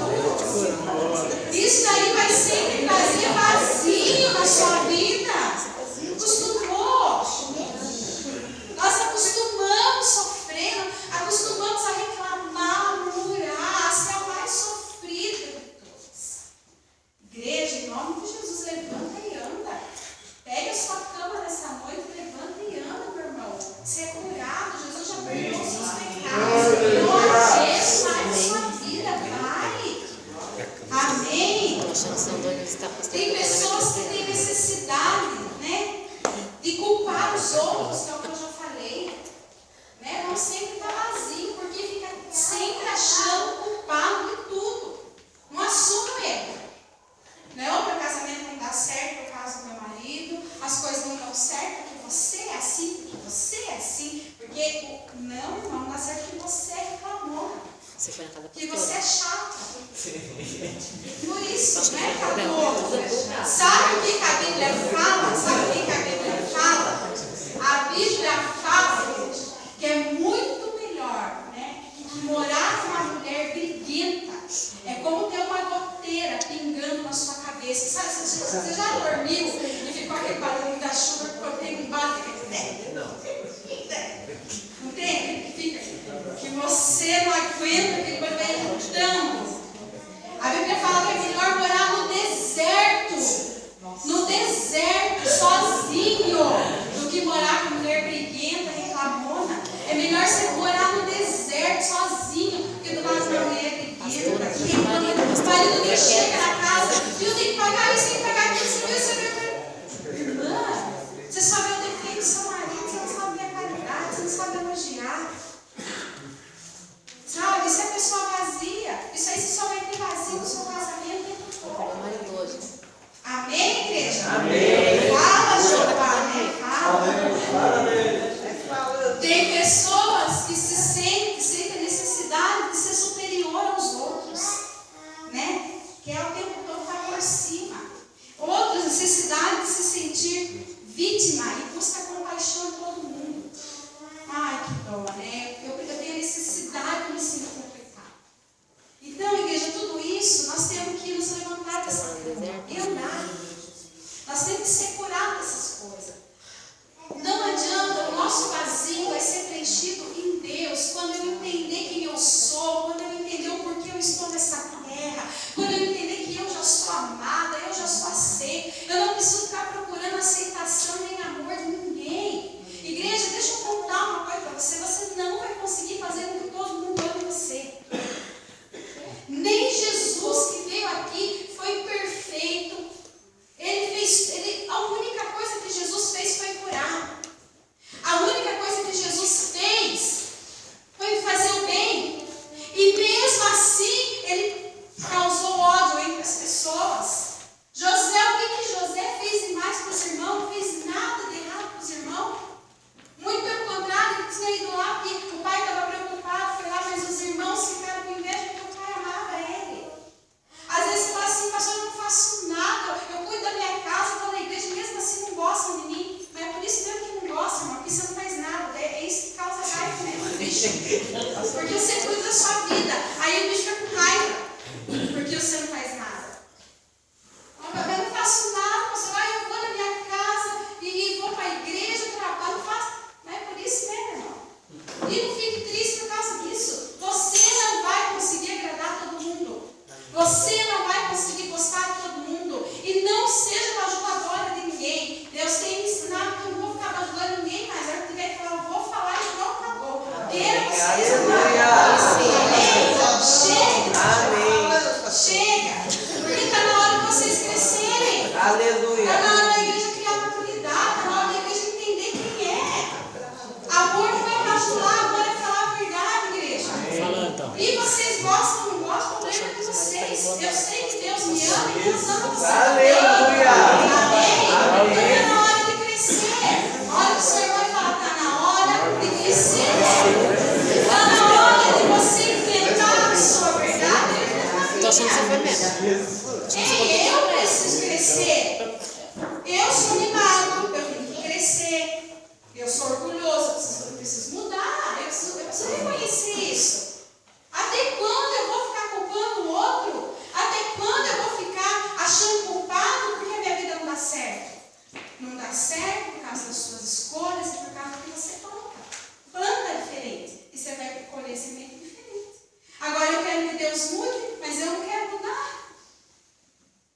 Isso aí vai sempre trazer vazio na sua vida. Acostumou. Nós acostumamos sofrendo, acostumamos a reclamar, murmurar, ser o mais sofrido de todos. Igreja, em nome de Jesus, levanta e anda. Pega a sua cama nessa noite, levanta e anda, meu irmão. Você é curado, Jesus já perdoou os seus pecados. Não ajeita mais a sua vida, vai. Amém? Tem pessoas que têm necessidade, né, de culpar os outros, que é o que eu já falei. Né? Não sempre está vazio, porque fica sempre achando culpado de tudo. Não assume o erro. Não, meu casamento não dá certo por causa do meu marido, as coisas não dão certo porque você é assim, porque não dá certo porque você reclamou. Que você é chato. Por isso, né, Cadu? Você já dormiu e ficou aquele barulho da chuva quando tem um bate? Não tem? Que você não aguenta, que vai entrando. A Bíblia fala que é melhor morar no deserto, sozinho, do que morar com mulher briguenta, reclamona. É melhor você morar no deserto, sozinho, do que do lado de uma mulher briguenta, que reclama. O marido nem chega na casa, viu, tem que pagar isso, tem que pagar aquilo, você viu. Irmã, você só vê o defeito do seu marido, você não sabe ver a qualidade, você não sabe elogiar. Sabe, isso é pessoa vazia. Isso aí você só vai ter vazio no seu casamento o tempo todo. Amém, igreja? Amém. Fala, Jeová, né? Fala. Tem pessoas que sentem a necessidade de ser superior aos outros, né? Que é o tempo todo estar por cima. Outras necessidade de se sentir vítima e busca compaixão de todo mundo. Ai, que dó, né? Eu tenho a necessidade de me sentir complicado. Então, igreja, tudo isso, nós temos que nos levantar dessa cama e andar. Nós temos que ser curados dessas coisas. Não adianta, o nosso vazio vai ser preenchido em Deus. Quando eu entender quem eu sou, quando eu entender o porquê eu estou nessa terra, quando eu entender que eu já sou amada, eu já sou aceita, eu não preciso ficar procurando aceitação nem amor de ninguém. Igreja, deixa eu contar uma coisa para você. Você não vai conseguir fazer com que todo mundo ame você. Nem Jesus, que veio aqui, foi perfeito. A única coisa que Jesus fez foi curar. A única coisa que Jesus fez foi fazer o bem. E mesmo assim, ele causou ódio entre as pessoas. José, o que José fez demais para os irmãos? Não fez nada de errado para os irmãos. Muito pelo contrário, ele tinha ido lá porque o pai estava preocupado, foi lá, mas os irmãos ficaram com inveja porque o pai amava ele. Às vezes você fala assim, pastor, eu não faço nada, eu cuido da minha casa, estou na igreja, mesmo assim não gostam de mim. Mas é por isso mesmo que não gostam, irmão, porque você não faz nada. É isso que causa raiva mesmo do bicho. Porque você cuida da sua vida, aí o bicho fica com raiva, porque você não faz nada. Eu não faço nada, pastor, eu vou na minha casa e vou para a igreja, trabalho, não faço. Mas é por isso mesmo, irmão. E não fique triste por causa disso. Você não vai conseguir agradar todo mundo. Você não vai conseguir gostar de todo mundo. E não seja bajuladora de ninguém. Deus tem me ensinado que eu não vou ficar bajulando ninguém mais. A hora que tiver que falar, eu vou falar e pronto, acabou. Quero vocês Chega. Porque está na hora de vocês crescerem. Aleluia. Está na hora da igreja criar maturidade. Está na hora da igreja entender quem é. Amor não é bajular, amor é falar a verdade, igreja. Fala então. E vocês gostam ou não gostam, o problema é de vocês. Eu sei que Deus me ama e Deus ama vocês. Aleluia. Amém? Está na hora de crescer. Olha o seu irmão e fala, está na hora de crescer. Está na hora de você enfrentar a sua verdade. Estou achando que você foi mesmo. Ei, eu preciso crescer. Eu sou mimado, eu tenho que crescer. Eu sou orgulhoso, eu preciso mudar. Eu preciso reconhecer isso. Até quando eu vou ficar culpando o outro? Até quando eu vou ficar achando culpado porque a minha vida não dá certo? Não dá certo por causa das suas escolhas e por causa do que você planta. Planta diferente e você vai colher semente diferente. Agora eu quero que Deus mude, mas eu não quero mudar.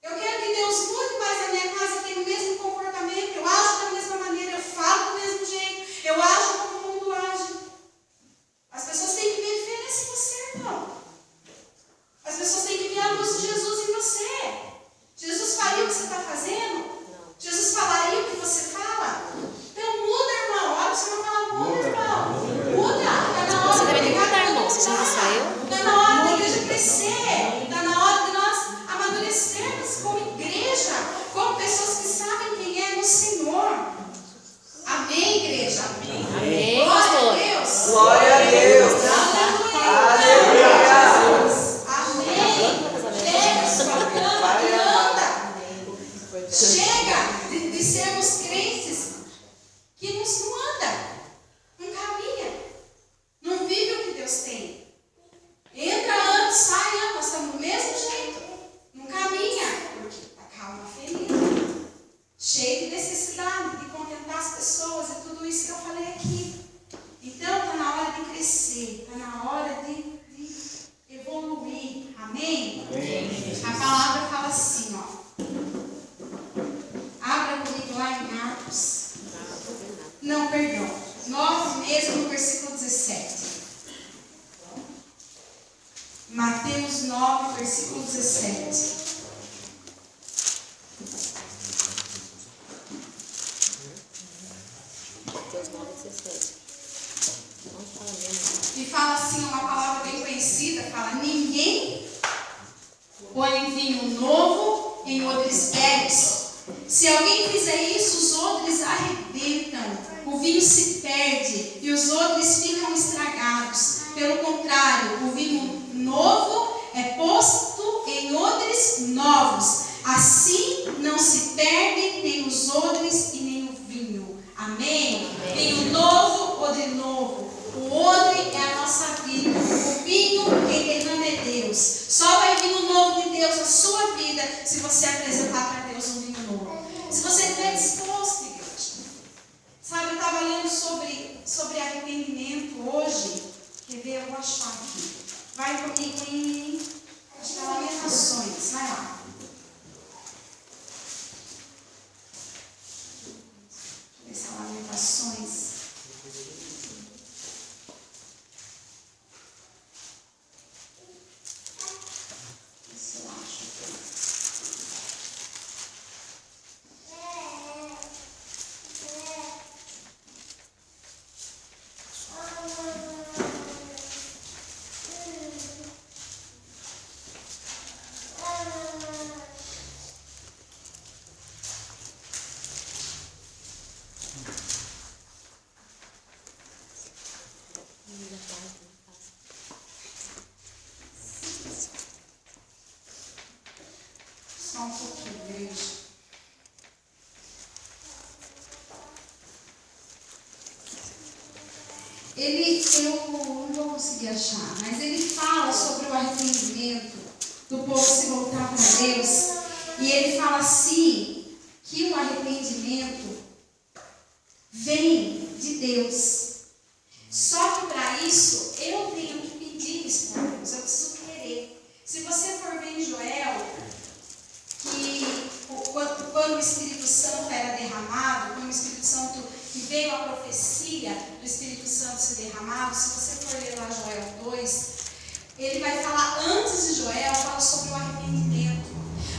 Eu quero que Deus mude, mas a minha casa tem o mesmo comportamento. Eu ajo da mesma maneira, eu falo do mesmo jeito, eu ajo como o mundo age. As pessoas têm que ver a diferença em você, irmão. As pessoas têm que ver a luz de Jesus em você. Jesus faria o que você está fazendo? Jesus falaria o que você fala? Então muda, irmão. Olha, você não fala, muda, irmão. Muda. Está na hora Você de deve pegar mudar, a irmão. Você já não saiu? Está na hora da igreja crescer. Está na hora de nós amadurecermos como igreja, como pessoas que sabem quem é no Senhor. Amém, igreja? Amém, Glória a pastor. Deus. Glória a Deus. Aleluia. Aleluia. Amém. Deus, bacana, que anda. Chega de sermos crentes que não anda, não caminha, não vive o que Deus tem. Entra ano, sai ano, nós estamos do mesmo jeito. Não caminha, porque está calma, feliz. lá em Atos. Não, perdão. 9 mesmo, no versículo 17. Mateus 9, versículo 17. E fala assim, uma palavra bem conhecida, fala: ninguém põe vinho novo em odres velhos. Se alguém fizer isso, os odres arrebentam, o vinho se perde e os odres ficam estragados. Pelo contrário, o vinho novo é posto em odres novos. Assim não se perde nem os odres e nem o vinho. Amém? Vinho novo, odre novo. O odre é a nossa vida. O vinho, quem derrama é Deus. Só vai vir o novo de Deus na sua vida se você apresentar para Deus um vinho novo. Se você estiver disposto, igreja. Sabe, eu estava lendo sobre arrependimento hoje. Quer ver? Eu vou achar aqui. Vai comigo em acho que é Lamentações. Vai lá. Deixa eu ver se é Lamentações. Só um pouquinho, igreja. Eu não vou conseguir achar, mas ele fala sobre o arrependimento do povo se voltar para Deus. E ele fala assim, que o arrependimento vem de Deus. Só que para isso, eu tenho que pedir isso para Deus, eu preciso querer. Se você for ver em Joel, que quando o Espírito Santo era derramado, quando o Espírito Santo, que veio a profecia do Espírito Santo ser derramado, se você for ler lá Joel 2, ele vai falar, antes de Joel, fala sobre o arrependimento.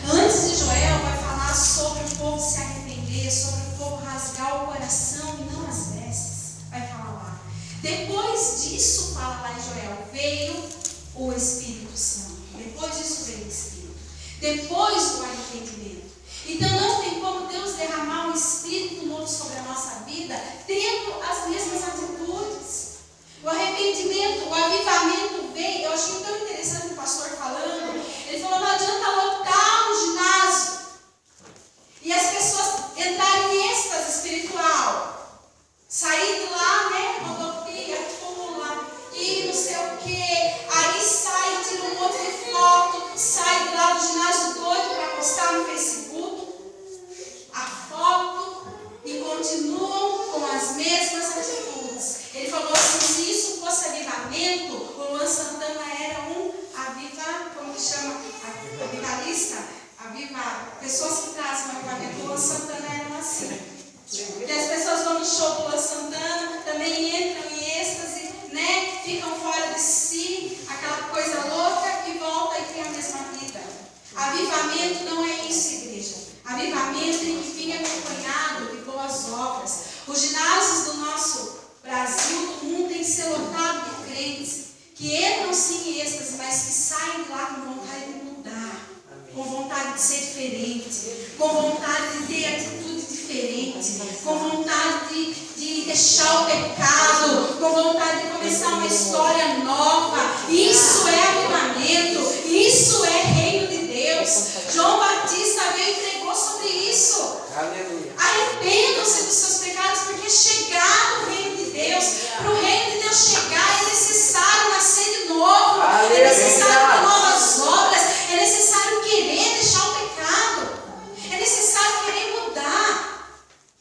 Antes de Joel, vai falar sobre o povo se arrepender, sobre o povo rasgar o coração e não as vestes. Vai falar lá. Depois disso, fala lá em Joel, veio o Espírito Santo. Depois disso veio o Espírito. Depois do arrependimento. Então não tem como Deus derramar um Espírito novo sobre a nossa vida tendo as mesmas atitudes. O arrependimento, o avivamento vem. Eu achei tão interessante o pastor falando. Ele falou, não adianta lotar um ginásio e as pessoas entrarem em êxtase espiritual. Sair de lá, né? Rodopia, pula e não sei o que. Aí sai, tira um monte de foto, sai de lá do ginásio doido para postar no Facebook a foto e continuam com as mesmas atitudes. Ele falou assim, se isso fosse avivamento, o Luan Santana era um como que chama? Avivalista, pessoas que trazem um avivamento. O Luan Santana eram assim. Porque as pessoas vão no show do Luan Santana, também entram em êxtase, né? Ficam fora de si, aquela coisa louca e volta e tem a mesma vida. Avivamento não é isso, igreja. Avivamento tem que vir acompanhado de boas obras. Os ginásios do nosso Brasil, do mundo, tem que ser lotado de crentes que entram sim em êxtase, mas que saem de lá com vontade de mudar, com vontade de ser diferente, com vontade de ter atitude diferente, com vontade de deixar o pecado, com vontade de começar uma história nova. Isso é avivamento, isso é reino de Deus. João Batista veio e pregou sobre isso. Aleluia. Arrependam-se dos seus pecados, porque chegaram o reino de Deus. Para o reino de Deus chegar, é necessário nascer de novo. Aleluia. É necessário ter novas obras. É necessário querer deixar o pecado. É necessário querer mudar.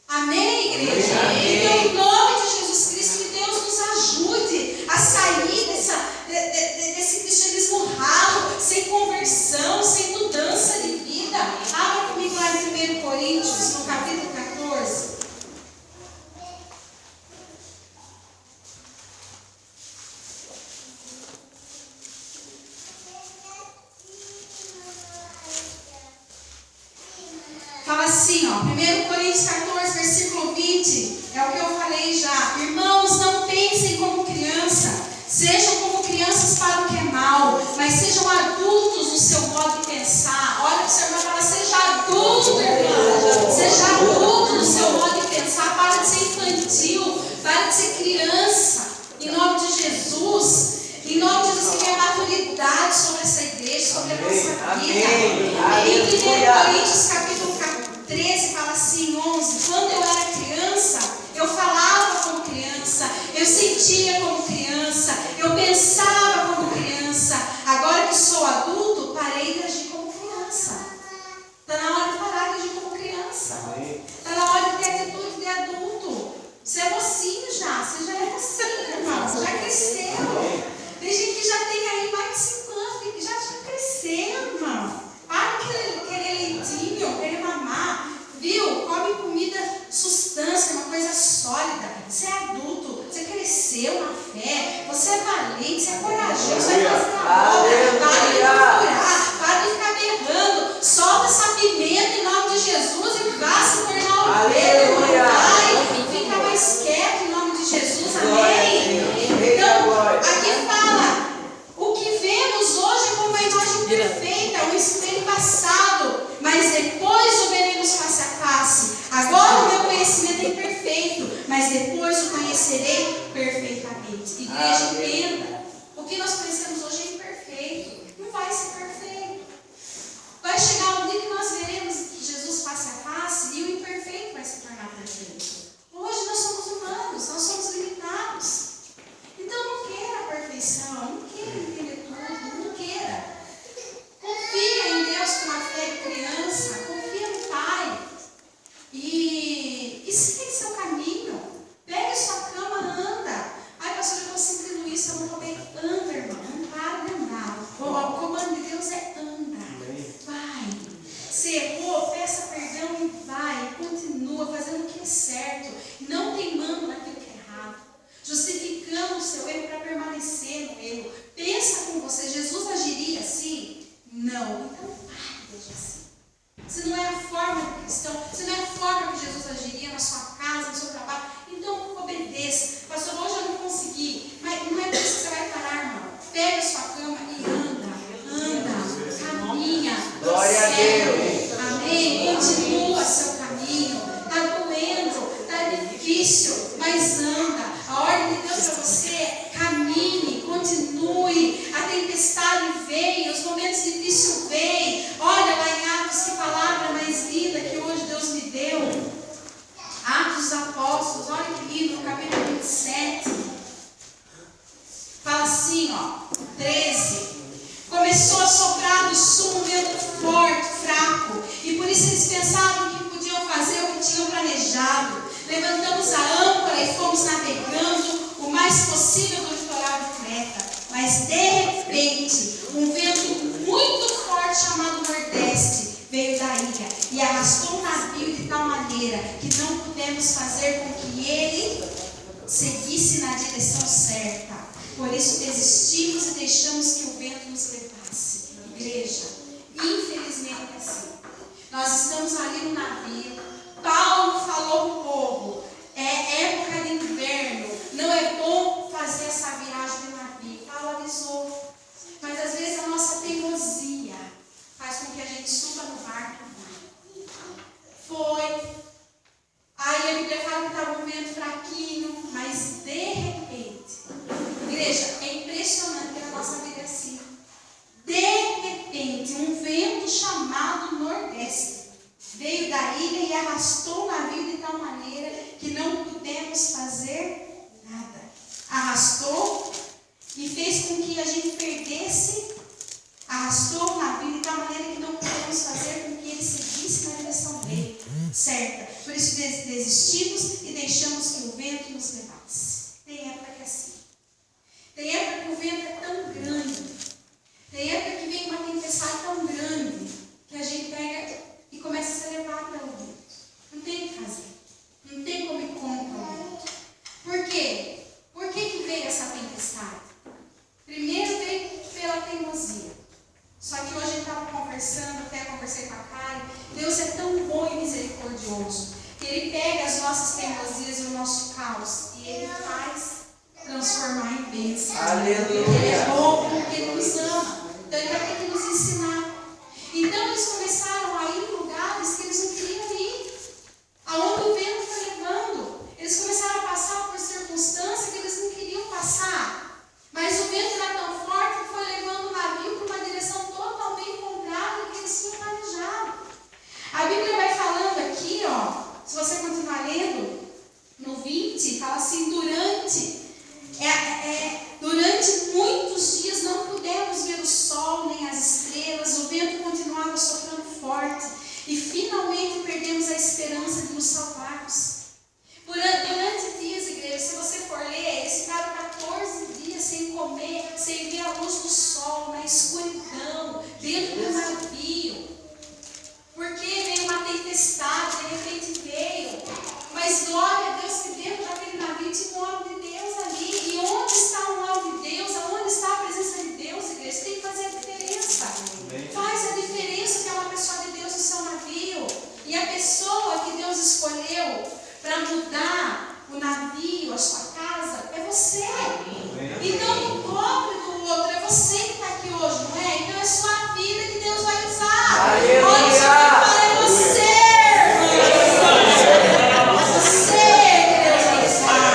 Amém, igreja? Então, em nome de Jesus Cristo, que Deus nos ajude a sair desse cristianismo ralo, sem conversão, sem mudança de vida. 1 Coríntios 14, versículo 20, é o que eu falei já. Irmãos, não pensem como criança, sejam como crianças para o que é mal, mas sejam adultos no seu modo de pensar. Olha para o seu irmão e fala, seja adulto, irmão. Seja adulto no seu modo de pensar, para de ser infantil, para de ser criança. Em nome de Jesus. Em nome de Jesus, que tenha maturidade sobre essa igreja, sobre a nossa vida. Em 1 Coríntios capítulo 13 fala assim, 11, quando eu era criança, eu falava como criança, eu sentia como criança, eu pensava como criança. Agora que sou adulto, parei de agir como criança. Está na hora de parar de agir como criança. Está na hora de ter atitude de adulto. Você é mocinho já, você já é mocinho, irmão, você já cresceu. Tem gente que já tem aí mais de 5 anos, que já cresceu, irmão. Para de querer leitinho, querer mamar. Viu? Come comida, substância, uma coisa sólida. Você é adulto, você cresceu na fé, você é valente, você é corajoso, você vai fazer a obra. Para de procurar, para de ficar berrando. Solta essa pimenta em nome de Jesus e vá se tornar ovelha. Vai, fica mais quieto em nome de Jesus. Amém? Então, aqui fala, o que vemos hoje é como uma imagem perfeita, um espelho passado, mas depois o veremos face a face. Agora o meu conhecimento é imperfeito, mas depois o conhecerei perfeitamente. Igreja, entenda, o que nós conhecemos hoje é imperfeito, não vai ser perfeito. Vai chegar um dia que nós veremos Jesus face a face e o imperfeito vai se tornar perfeito. Hoje nós somos humanos, nós somos limitados. Então não queira a perfeição, não queira entender tudo, não queira. Confia em Deus com uma fé de criança, confia no Pai. E segue seu caminho. Pegue sua cama, anda. Ai, pastor, eu estou sentindo isso, eu não vou bem. Anda, irmão, não para de andar. O comando de Deus é anda. Vai. Se errou, peça perdão e vai. Continua fazendo o que é certo. Não teimando naquilo que é errado. Justificando o seu erro para permanecer no erro. Pensa com você, Jesus agiria assim? Não. Então pare de agir assim. Se não é a forma do cristão, se não é a forma que Jesus agiria na sua casa, no seu trabalho, então obedeça. Pastor, hoje eu não consegui, mas não é por isso que você vai parar, irmão. Pega a sua cama e anda, caminha. Glória a Deus. Amém? Continua seu caminho. Está doendo, está difícil, mas anda. A ordem de Deus para você é caminhe, continue. A tempestade vem, os momentos difíceis vêm. Olha lá em Atos, que palavra mais linda que hoje Deus me deu. Atos dos Apóstolos, olha que lindo, no capítulo 27. Fala assim, ó, 13. Começou a soprar do sul um vento forte, fraco, e por isso eles pensavam que podiam fazer o que tinham planejado. Levantamos a âncora e fomos navegando o mais possível do litoral de Creta. Mas de repente, um vento muito forte chamado Nordeste veio da ilha e arrastou o navio de tal maneira que não pudemos fazer com que ele seguisse na direção certa. Por isso desistimos e deixamos que o vento nos levasse. Igreja, infelizmente é assim. Nós estamos ali no navio. Paulo falou para o povo, é época de inverno, não é bom fazer essa viagem de navio. Paulo avisou. Mas às vezes a nossa teimosia faz com que a gente suba no barco. Foi. Aí a Bíblia fala que estava um vento fraquinho, mas de repente, igreja, é impressionante que a nossa vida é assim. De repente, um vento chamado Nordeste veio da ilha e arrastou o navio de tal maneira que não pudemos fazer nada. Arrastou e fez com que a gente perdesse, arrastou o navio de tal maneira que não pudemos fazer com que ele seguisse na direção dele, certa. Por isso desistimos e deixamos que o vento nos levasse. Tem época que é assim. Tem época que o vento é tão grande. Tem época que vem uma tempestade tão grande que a gente pega e começa a ser levado pelo vento. Não tem o que fazer. Não tem como ir contra o vento. Por quê? Por que veio essa tempestade? Primeiro veio pela teimosia. Só que hoje eu estava conversando, até conversei com a Karen. Deus é tão bom e misericordioso. Ele pega as nossas teimosias e o nosso caos e Ele faz transformar em bênção. Aleluia. Ele é bom porque Ele nos ama. Então Ele vai ter que nos ensinar. Então eles começaram a ir em lugares que eles não queriam ir. Aonde o vento foi levando. Eles começaram a passar por circunstâncias que eles não queriam passar. Mas o vento era tão forte que foi levando o navio para uma direção totalmente contrária do que eles tinham planejado. A Bíblia vai falando aqui, ó, se você continuar lendo, no 20, fala assim, durante muitos dias não pudemos ver o sol nem as estrelas, o vento continuava soprando forte e finalmente perdemos a esperança de nos salvarmos. Durante dias, igreja, se você for ler, eles ficaram 14 dias sem comer, sem ver a luz do sol, na escuridão, dentro do navio. Porque veio uma tempestade, de repente veio. Mas glória a Deus que dentro daquele navio tinha um homem de Deus ali. E onde está um homem de Deus? Aonde está a presença de Deus, igreja? Tem que fazer a diferença. Faz a diferença que é uma pessoa de Deus no seu navio. E a pessoa que Deus escolheu para mudar o navio, a sua casa, é você. Então não cobre do outro, é você que está aqui hoje, não é? Então é sua vida que Deus vai usar. Aleluia. Olha, você fala, é você. É você que Deus vai usar.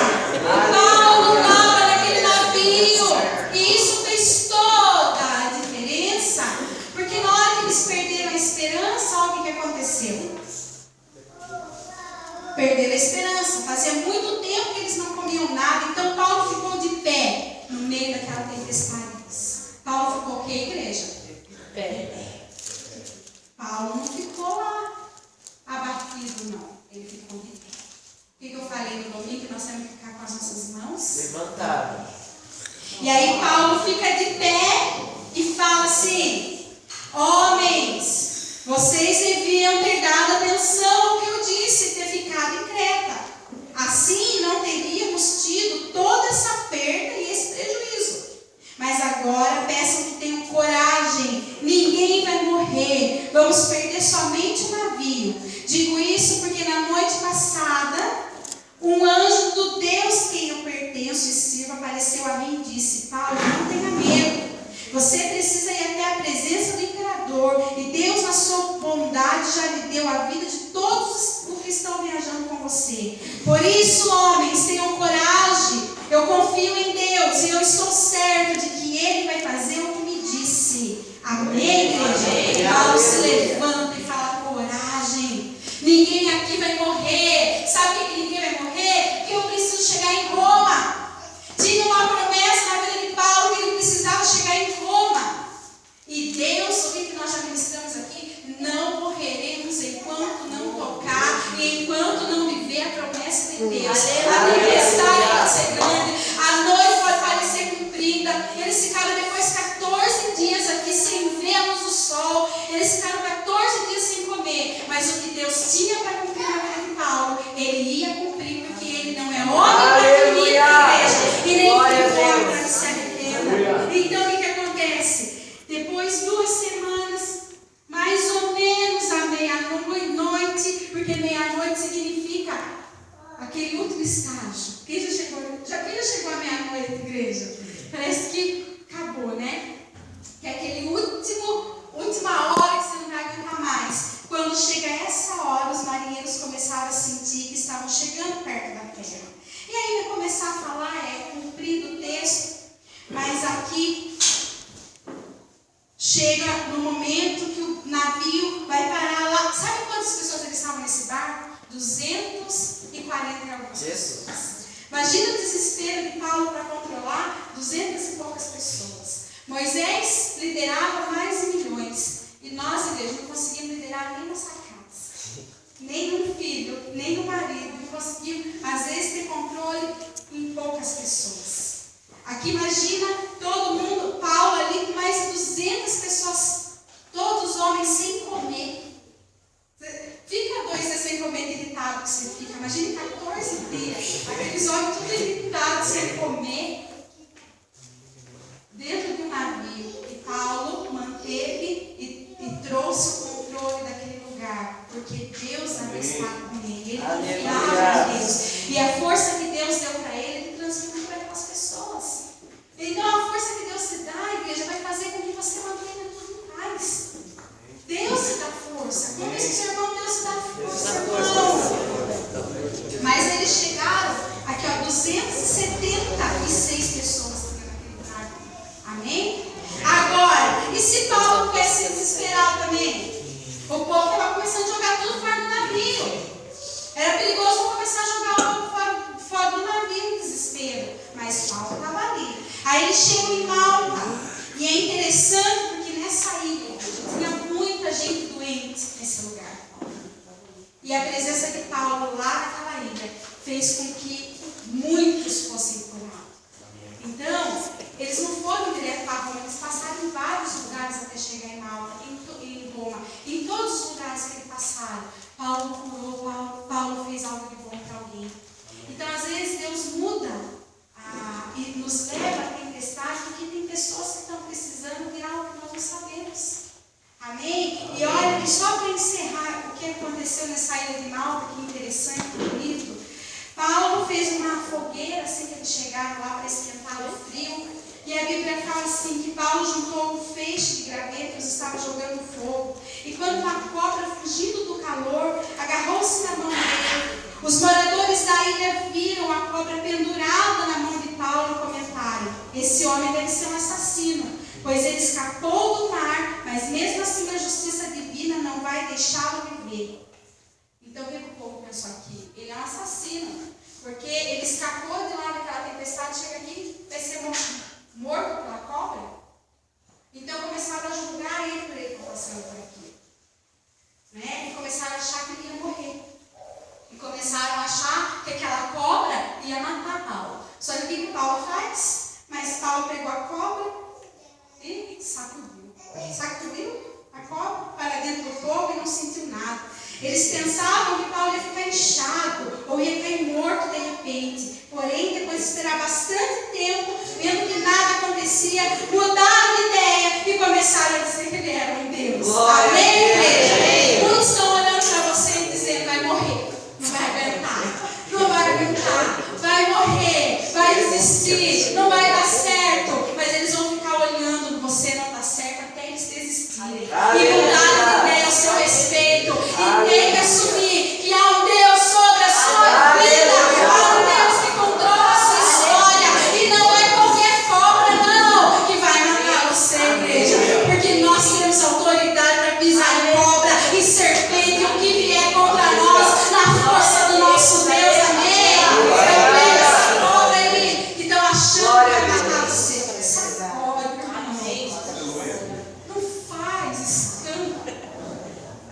Paulo estava naquele navio e isso fez toda a diferença, porque na hora que eles perderam a esperança, olha o que aconteceu. Perderam a esperança. Fazia muito tempo que eles não comiam nada. Então Paulo ficou de pé no meio daquela tempestade. Paulo ficou o quê, igreja? Pé. Paulo não ficou lá abatido, não. Ele ficou de pé. O que eu falei no domingo? Que nós temos que ficar com as nossas mãos Levantado. E aí Paulo fica de pé e fala assim: homens, vocês deviam ter dado atenção ao que eu disse, ter ficado em Creta. Assim não teríamos tido toda essa perda e esse prejuízo. Mas agora peçam que tenham coragem. Ninguém vai morrer. Vamos perder somente o navio. Digo isso porque na noite passada, um anjo do Deus quem eu pertenço e sirvo apareceu a mim e disse: Paulo, não tenha medo. Você precisa ir até a presença do imperador e Deus, na sua bondade, já lhe deu a vida de todos os que estão viajando com você. Por isso, homens, tenham coragem. Eu confio em Deus e eu estou certo de que Ele vai fazer o que me disse. Amém, igreja? Paulo se levanta e fala: coragem. Ninguém aqui vai morrer. Sabe por que ninguém vai morrer? Porque eu preciso chegar em Roma. Tinha uma promessa na vida de Paulo que ele precisava chegar em Roma. E Deus, o que nós já ministramos aqui, não morreremos enquanto não tocar e enquanto não viver a promessa de Deus. A tempestade pode ser grande, a noite pode parecer comprida. Eles ficaram depois 14 dias aqui sem ver a luz do sol. Eles ficaram 14 dias sem comer. Mas o que Deus tinha para cumprir na vida de Paulo, Ele ia cumprir, porque Ele não é homem para cumprir, igreja, e nem filho para que se arrependa. Então o que acontece? Depois 2 semanas, mais ou menos à meia-noite, porque meia-noite significa aquele último estágio. Quem já chegou à meia-noite, igreja? Parece que acabou, né? Que é aquele última hora que você não vai aguentar mais. Quando chega essa hora, os marinheiros começaram a sentir que estavam chegando perto da terra. E aí vai começar a falar, cumprido o texto, mas aqui chega no momento que o navio vai parar lá. Sabe quantas pessoas eles estavam nesse barco? 240 e algumas pessoas. Imagina o desespero de Paulo para controlar 200 e poucas pessoas. Moisés liderava mais de milhões. E nós, igreja, não conseguimos liderar nem nossa casa. Nem no filho, nem no marido. Não conseguimos, às vezes, ter controle em poucas pessoas. Aqui imagina todo mundo, Paulo ali com mais de 200 pessoas, todos homens sem comer. Fica 2 dias sem comer irritado que você fica. Imagina 14 dias, aqueles homens tudo irritados sem comer, dentro de um navio. E Paulo manteve e trouxe o controle daquele lugar, porque Deus havia estado com ele. Ele confiava em Deus. E a força que Deus deu para ele, ele transmitiu para aquelas pessoas. Então a força que Deus te dá, igreja, vai fazer com que você mantenha tudo em paz. Deus te dá força. Como disse o seu irmão, Deus te dá força, irmão. Mas eles chegaram aqui, ó, 276 pessoas naquele barco. Amém? Agora, e se Paulo tivesse desesperado também? O povo estava começando a jogar tudo fora do navio. Era perigoso começar a jogar o povo fora do navio em desespero. Mas Paulo estava ali. Aí eles chegam em Malta. E é interessante porque nessa ilha tinha muita gente doente nesse lugar. E a presença de Paulo lá naquela ilha fez com que muitos fossem curados. Então, eles não foram direto para Roma, eles passaram em vários lugares até chegar em Malta, em Roma. Em todos os lugares que eles passaram, Paulo curou, Paulo fez algo de bom para alguém. Então, às vezes, Deus muda e nos leva a tempestade, porque tem pessoas que estão precisando de algo que nós não sabemos. Amém? E olha, que só para encerrar o que aconteceu nessa ilha de Malta, que interessante, bonito. Paulo fez uma fogueira assim que eles chegaram lá para esquentar o frio. E a Bíblia fala assim que Paulo juntou um feixe de gravetos e estava jogando fogo. E quando uma cobra, fugindo do calor, agarrou-se na mão dele, os moradores da ilha viram a cobra pendurada na mão de Paulo e comentaram: esse homem deve ser um assassino, pois ele escapou do mar, mas mesmo assim a justiça divina não vai deixá-lo viver. Então o que o povo pensou aqui? Ele é um assassino, porque ele escapou de lá daquela tempestade, chega aqui, vai ser morto pela cobra. Então começaram a julgar ele por ele estar passando por aqui. Né? E começaram a achar que ele ia morrer. E começaram a achar que aquela cobra ia matar Paulo. Só que o que Paulo faz? Mas Paulo pegou a cobra e sacudiu. Sacudiu a cobra para dentro do fogo e não sentiu nada. Eles pensavam que Paulo ia ficar inchado ou ia cair morto de repente. Porém, depois de esperar bastante tempo, vendo que nada acontecia, mudaram de ideia e começaram a dizer que ele era um Deus. Glória Amém, a Deus. igreja? Muitos estão olhando para você e dizendo: vai morrer, não vai aguentar, não vai aguentar, vai morrer, vai desistir, não vai dar certo. Mas eles vão ficar olhando, você não dá certo, até eles desistirem. E mudaram de ideia ao seu respeito. E tem que assumir que há um Deus sobre a sua vida. Há um Deus que controla a sua história. E não é qualquer cobra, não, que vai matar você, igreja. Porque nós temos autoridade para pisar em cobra e serpente, o que vier contra nós, na força do nosso Deus. Amém? Também essa cobra aí que estão achando que vai matar você. Essa cobra, irmão, não faz escândalo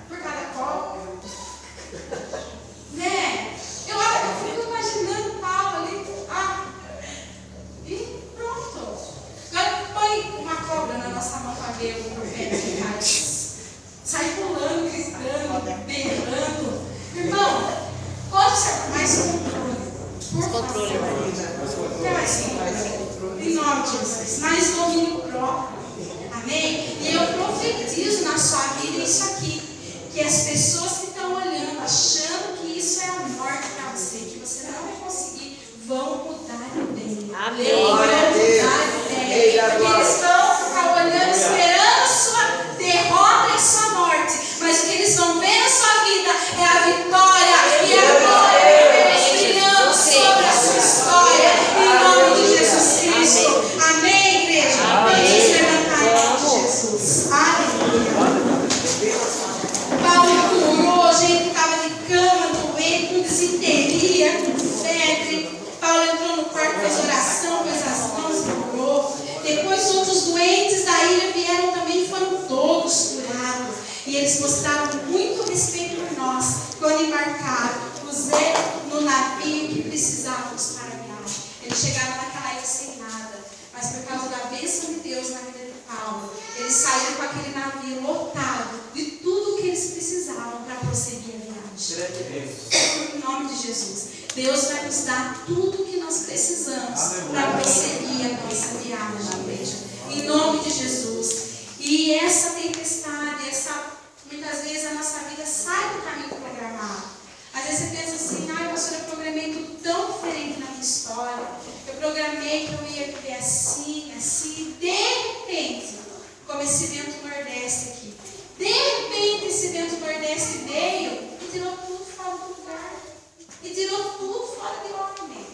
por cada cobra. Né? Eu fico imaginando Paulo ali. E pronto. Agora põe uma cobra na nossa mão para ver o profeta que faz. Sai pulando, gritando, berrando. Irmão, pode ser mais controle. Por controle, Maria. Mais controle. Em nome de Jesus. Mais domínio próprio. Amém? E eu profetizo na sua vida isso aqui. Que as pessoas que estão olhando, achando que isso é a morte para você, que você não vai conseguir, vão mudar de ideia. Amém. Vão Glória a Deus. mudar de ideia. Porque eles vão ficar olhando, esperando a sua derrota e a sua morte. Mas o que eles vão ver na sua vida é a vitória e a glória de Deus brilhando sobre a sua história. Em nome de Jesus Cristo. Amém, igreja? Vamos nos levantar em nome de Jesus. Aleluia. Paulo curou gente que estava de cama, doente, com desinteria, com febre. Paulo entrou no quarto, fez oração, pôs as mãos e curou. Depois outros doentes da ilha vieram também e foram todos curados. E eles mostraram muito respeito por nós quando embarcaram, puseram no navio que precisávamos para a viagem. Eles chegaram naquela ilha sem nada, mas por causa da bênção de Deus na vida de Paulo, eles saíram com aquele navio lotado de tudo que eles precisavam para prosseguir a viagem. Em nome de Jesus, Deus vai nos dar tudo o que nós precisamos para prosseguir a nossa viagem, igreja. Em nome de Jesus. E essa tempestade, muitas vezes a nossa vida sai do caminho programado. Às vezes você pensa assim, ai, pastor, eu programei tudo tão diferente na minha história. Eu programei que eu ia viver assim, assim. De repente, como esse vento nordeste aqui. De repente, esse vento nordeste veio e tirou tudo fora do lugar. E tirou tudo fora de ordem.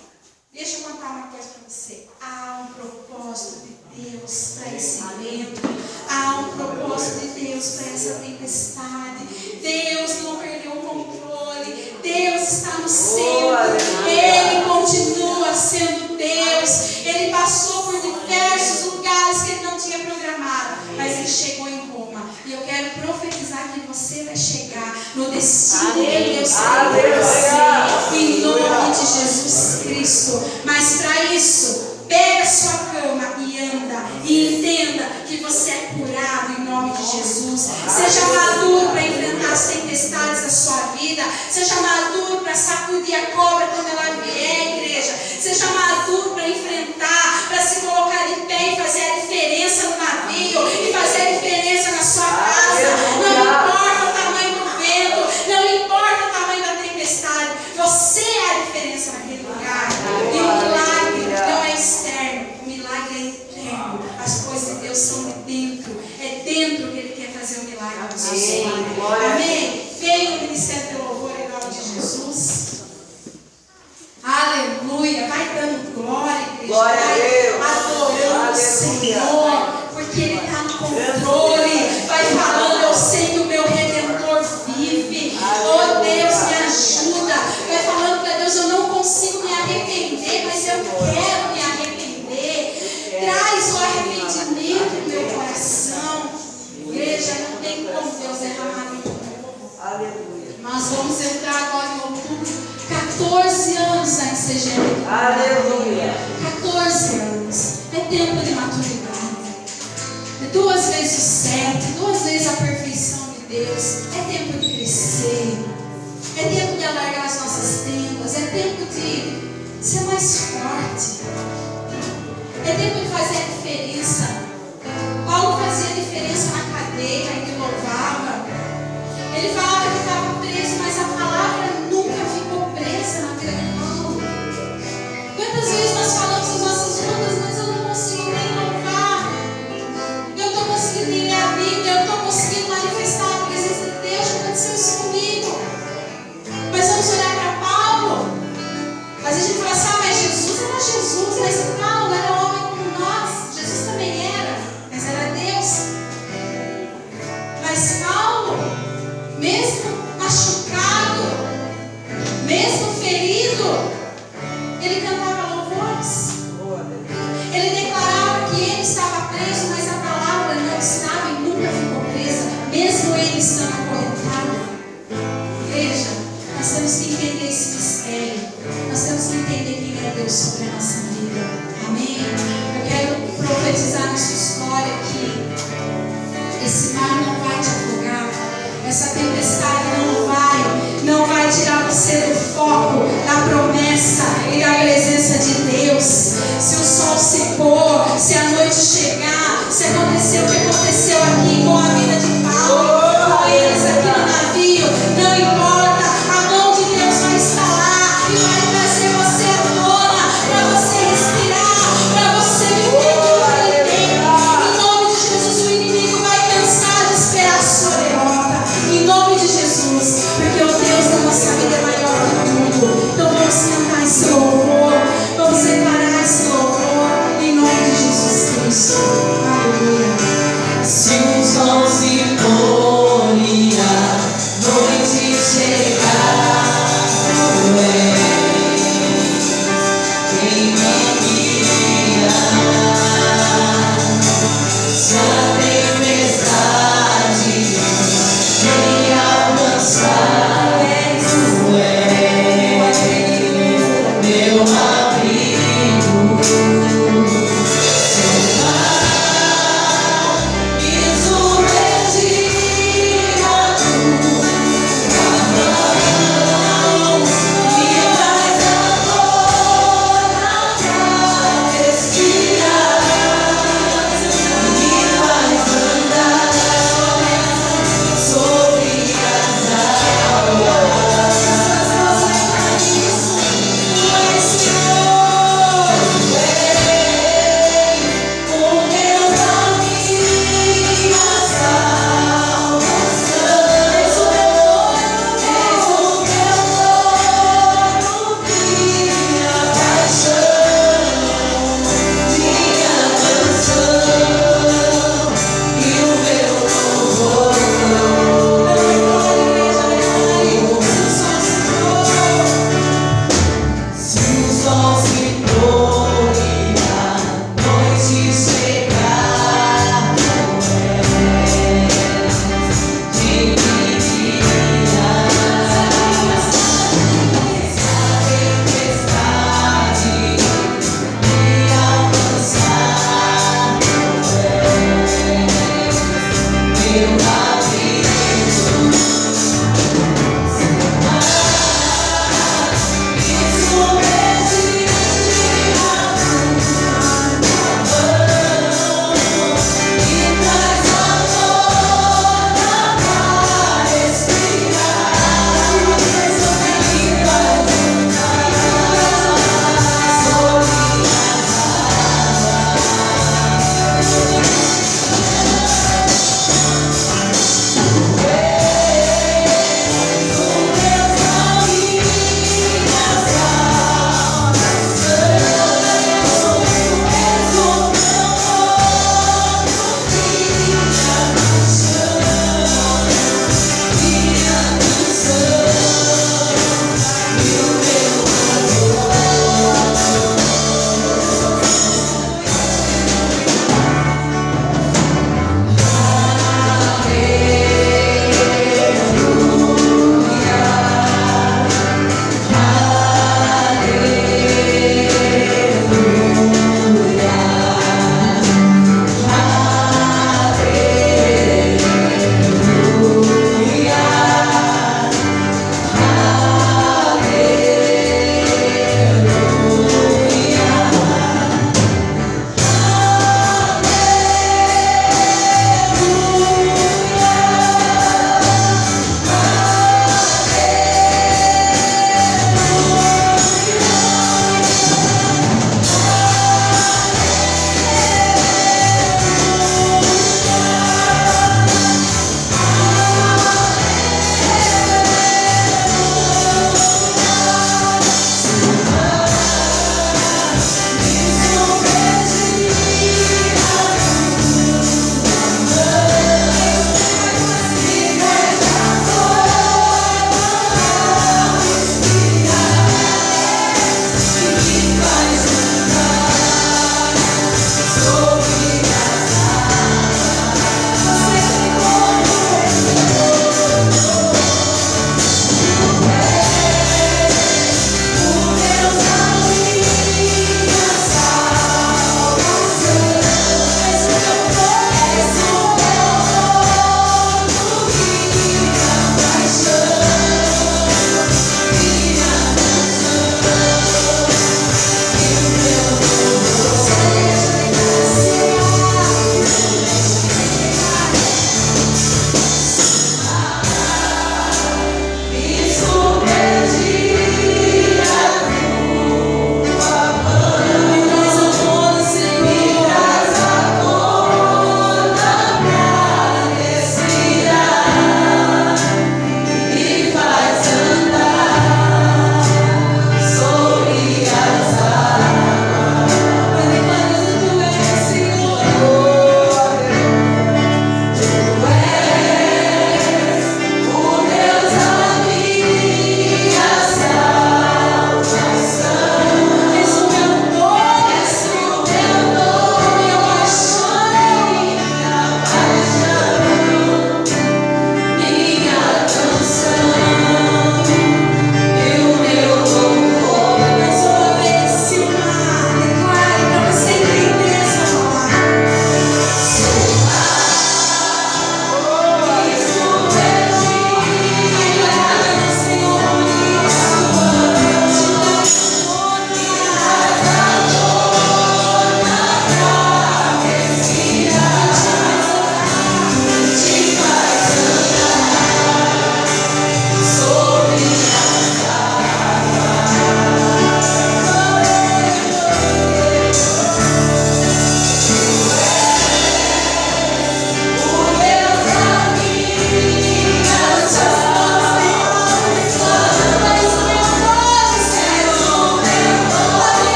Deixa eu contar uma coisa para você. Há um propósito de Deus para esse vento. Há um propósito de Deus para essa tempestade. Deus não perdeu o controle. Deus está no centro. Ele continua sendo Deus. Ele passou por diversos lugares que ele não tinha programado. Mas ele chegou em Roma. E eu quero profetizar que você vai chegar no destino que Deus tem para você. Em nome de Jesus Cristo. Mas para isso, pega a sua cama e anda. E entenda que você é curado em nome de Jesus. Seja maduro para enfrentar as tempestades da sua vida. Seja maduro para sacudir a cobra quando ela vier, igreja. Seja maduro para enfrentar, para se colocar de pé e fazer a diferença no navio. E fazer a diferença na sua casa. Não importa o tamanho do vento. Não importa o tamanho da tempestade. Você é a diferença naquele lugar. E o milagre não é externo. O milagre é interno. As coisas de Deus são de dentro. É dentro que Ele quer fazer o milagre na sua vida. Amém? Venha o ministério do louvor em nome de Jesus. Aleluia. Vai dando glória, igreja. Glória a Deus. Vai adorando o Senhor. Porque Ele está no controle. Vai falando, eu sei que o meu Redentor vive. Oh Deus, me ajuda. Vai falando para Deus, eu não consigo me arrepender, mas eu quero me arrepender. Traz o arrependimento no meu coração. Igreja, não tem como Deus derramar muito novo. Aleluia. Nós vamos entrar agora em outubro. 14 anos na ICGM. Aleluia. 14 anos. É tempo de maturidade. É 2 vezes o 7, 2 vezes a perfeição de Deus. É tempo de crescer. É tempo de alargar as nossas tendas. É tempo de ser mais forte. É tempo de fazer a diferença. Paulo fazia a diferença na cadeia, ele louvava. Ele falava que estava preso, mas a palavra nunca ficou presa na vida de Paulo. Quantas vezes nós falamos as nossas lutas, mas eu não consigo nem louvar. Eu não estou conseguindo nem ler a Bíblia, eu não estou conseguindo manifestar a presença de Deus. Já aconteceu isso comigo. Mas vamos olhar para Paulo. Às vezes a gente fala assim, mas Jesus era Jesus, mas Paulo era homem como nós. Jesus também era, mas era Deus. Mas Paulo, mesmo machucado, mesmo ferido, ele cantava louvores. Ele declarava que ele estava preso, mas a palavra não estava e nunca ficou presa, mesmo ele estando acorrentado. Igreja, nós temos que entender esse mistério. Nós temos que entender quem é Deus sobre a nossa vida. Amém? Eu quero profetizar na sua história que esse mar não vai te afogar. Essa tempestade não vai tirar você do foco da promessa e da presença de Deus. Se o sol se pôr, se a noite chegar, se acontecer o que aconteceu aqui com a vida de Paulo, com eles aqui no navio, não importa, a mão de Deus vai estar lá e vai trazer você à tona para você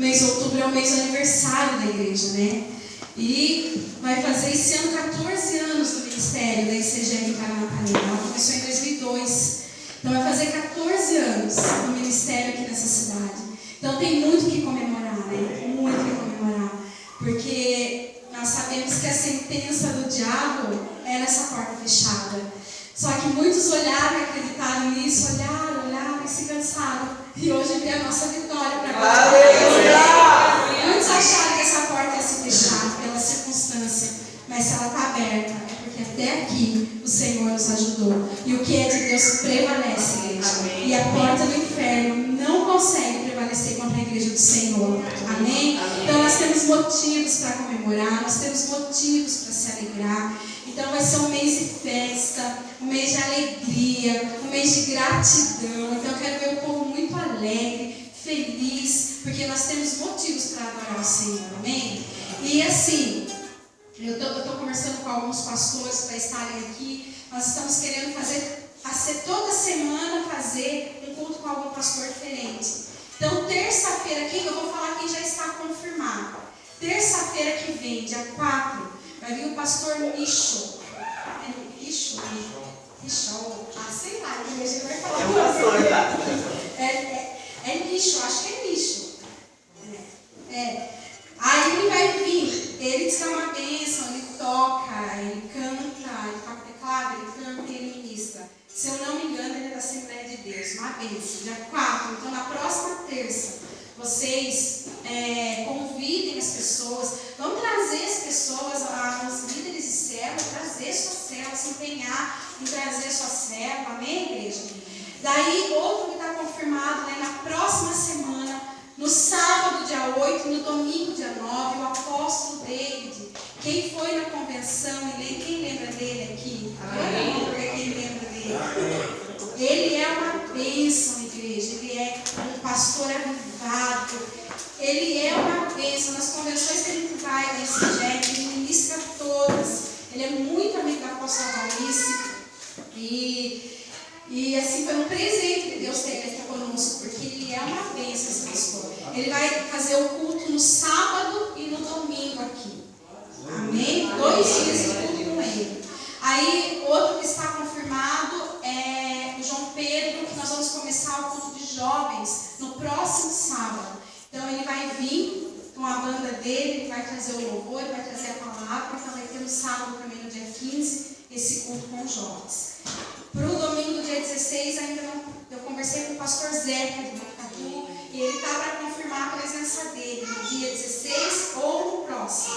mês de outubro é o mês do aniversário da igreja, né? E vai fazer esse ano 14 anos do ministério da ICGR Paranapanema. Ela começou em 2002. Então vai fazer 14 anos no ministério aqui nessa cidade. Então tem muito que comemorar, né? Muito que comemorar. Porque nós sabemos que a sentença do diabo é nessa porta fechada. Só que muitos olharam e acreditaram nisso, olharam e se cansaram. E hoje vem a nossa vitória para Aleluia! Muitos acharam que essa porta ia se fechar pela circunstância, mas se ela está aberta, é porque até aqui o Senhor nos ajudou. E o que é de Deus prevalece, igreja. Amém. E a porta do inferno não consegue prevalecer contra a igreja do Senhor. Amém? Então nós temos motivos para comemorar, nós temos motivos para se alegrar. Então vai ser um mês de festa, um mês de alegria, um mês de gratidão. Então eu quero ver o povo muito alegre, feliz, porque nós temos motivos para adorar o Senhor, amém? E assim, eu estou conversando com alguns pastores para estarem aqui. Nós estamos querendo toda semana fazer um culto com algum pastor diferente. Então terça-feira aqui, eu vou falar quem já está confirmado. Terça-feira que vem, dia 4, vai vir o pastor Micho. É Micho? Micho. Ah, sei lá, a igreja vai falar. É um pastor, tá? É Micho, acho que é Micho. Aí ele vai vir, ele diz que é uma bênção, ele toca, ele toca teclado, ele canta e ele ministra. Se eu não me engano, ele é da Assembleia de Deus, uma bênção, dia 4. Então, na próxima terça, vocês convidem as pessoas, vamos trazer as pessoas, os líderes de célula, trazer sua célula, se empenhar em trazer sua célula, amém, igreja? Daí, outro que está confirmado, né, na próxima semana, no sábado, dia 8, no domingo, dia 9, o apóstolo David. Quem foi na convenção, quem lembra dele aqui? Quem lembra dele? Ele é uma bênção, igreja. Ele é um pastor avivado. Ele é uma bênção. Nas convenções que ele vai da ICGR, ele ministra todas. Ele é muito amigo da apóstola Valnice. E assim, foi um presente que Deus teve aqui conosco, porque ele é uma bênção, esse pastor. Ele vai fazer o culto no sábado e no domingo aqui. Amém? 2 dias de culto com ele. Aí, outro que está confirmado é o João Pedro, que nós vamos começar o culto de jovens no próximo sábado. Então, ele vai vir com a banda dele, ele vai trazer o louvor, ele vai trazer a palavra. Então, vai ter no sábado também, no dia 15, esse culto com os jovens. Para o domingo do dia 16, ainda não. Eu conversei com o pastor Zeca de Botucatu e ele está para confirmar a presença dele no dia 16 ou no próximo.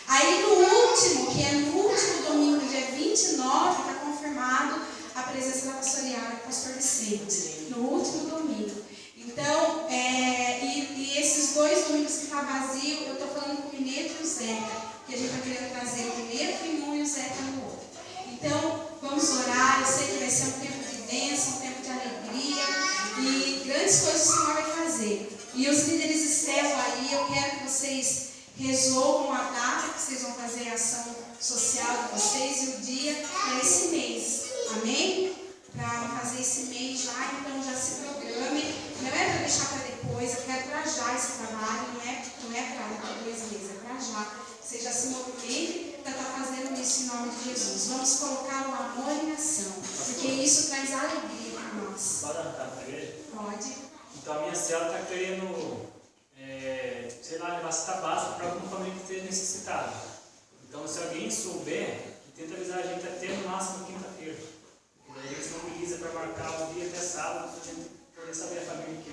Aí no último, que é no último domingo, dia 29, está confirmado a presença da pastoreada do pastor Vicente. No último domingo. Então, e esses 2 domingos que está vazio, eu estou falando com o Mineto e o Zeca, que a gente está querendo trazer o Mineto em um e o Zeca no outro. Então, vamos orar. Eu sei que vai ser um tempo de bênção, um tempo de alegria e grandes coisas o Senhor vai fazer. E os líderes de célula aí, eu quero que vocês resolvam a data que vocês vão fazer a ação social de vocês e o dia para esse mês. Amém? Para fazer esse mês já, então já se programe. Não é para deixar para depois, eu quero para já esse trabalho, não é para daqui 2 meses, é para já. Você já se movimente para estar fazendo isso em nome de Jesus. Vamos colocar o amor em ação, porque isso traz alegria para nós. Pode anotar para a igreja? Pode. Então a minha célula está querendo, sei lá, levar cesta básica para alguma família que esteja necessitada. Então se alguém souber, tenta avisar a gente até no máximo quinta-feira. Porque daí a gente se mobiliza para marcar o dia até sábado, para a gente poder saber a família que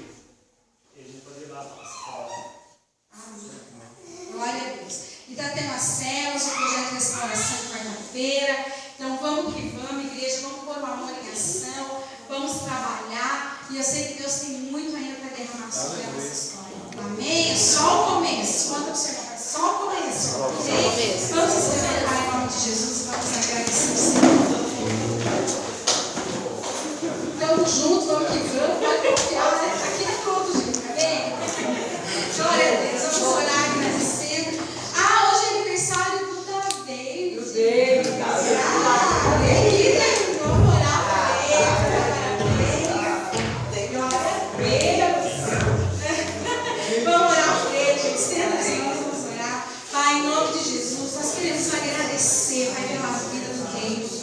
a gente pode levar para a célula. Glória a Deus. E está tendo as células, o projeto de restauração de quarta-feira. Então vamos que vamos, igreja, vamos pôr o amor em ação, vamos trabalhar. E eu sei que Deus tem muito ainda para derramar sobre a nossa história. Amém? É só o começo. Conta para o Senhor, é só o começo. Okay? Vamos se levantar em nome de Jesus e vamos agradecer o Senhor. Estamos juntos, vamos que vamos, pode confiar, né? Aqui é todo, gente, amém? Glória a Deus, vamos orar agradecendo. Hoje é aniversário do Tadeu. Do Deus. Vamos orar para ele. Glória a Deus. Vamos orar por ele. Estenda as mãos, vamos orar. Pai, em nome de Jesus, nós queremos agradecer, Pai, pela vida do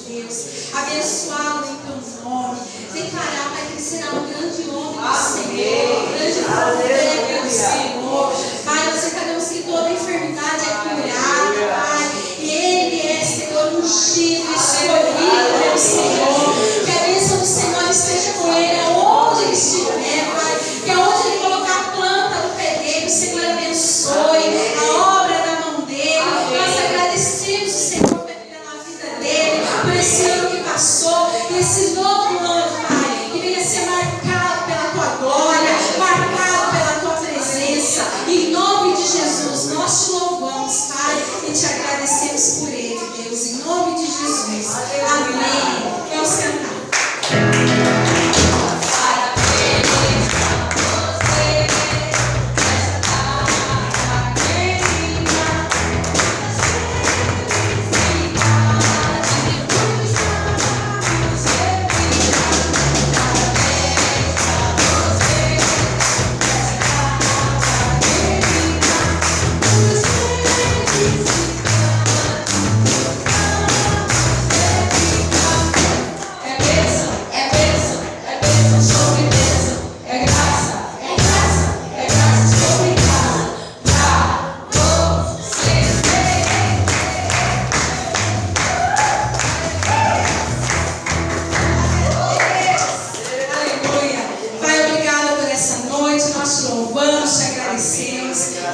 Deus, abençoá-lo em teu nome, declarar, Pai, que ele será um grande homem do Senhor, um grande profeta do Senhor. Pai, nós declaramos que toda enfermidade é curada, Pai, e ele é, Senhor, ungido, escolhido pelo Senhor. Que a bênção do Senhor esteja com ele, aonde ele estiver, Pai, que aonde ele colocar a planta do pegueiro, o Senhor abençoe a obra da mão dele. Nós agradecemos o Senhor pela vida dele, por esse ano que passou, e esse novo ano, Pai, que venha ser marcado pela tua glória, marcado pela tua presença. Em nome de Jesus, nós te louvamos, Pai, e te agradecemos por ele, Deus, em nome de Jesus. Amém. Vamos cantar.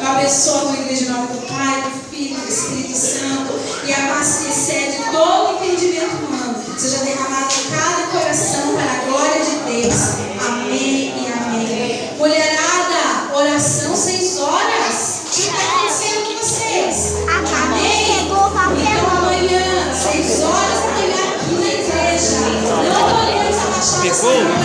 Abençoa a tua igreja em nome do Pai, do Filho e do Espírito Santo. E a paz que excede todo entendimento humano seja derramada em cada coração para a glória de Deus. Amém e amém. Mulherada, oração 6 horas. O que está acontecendo com vocês? Amém? Então amanhã, 6 horas da manhã aqui na igreja. Não podemos abaixar a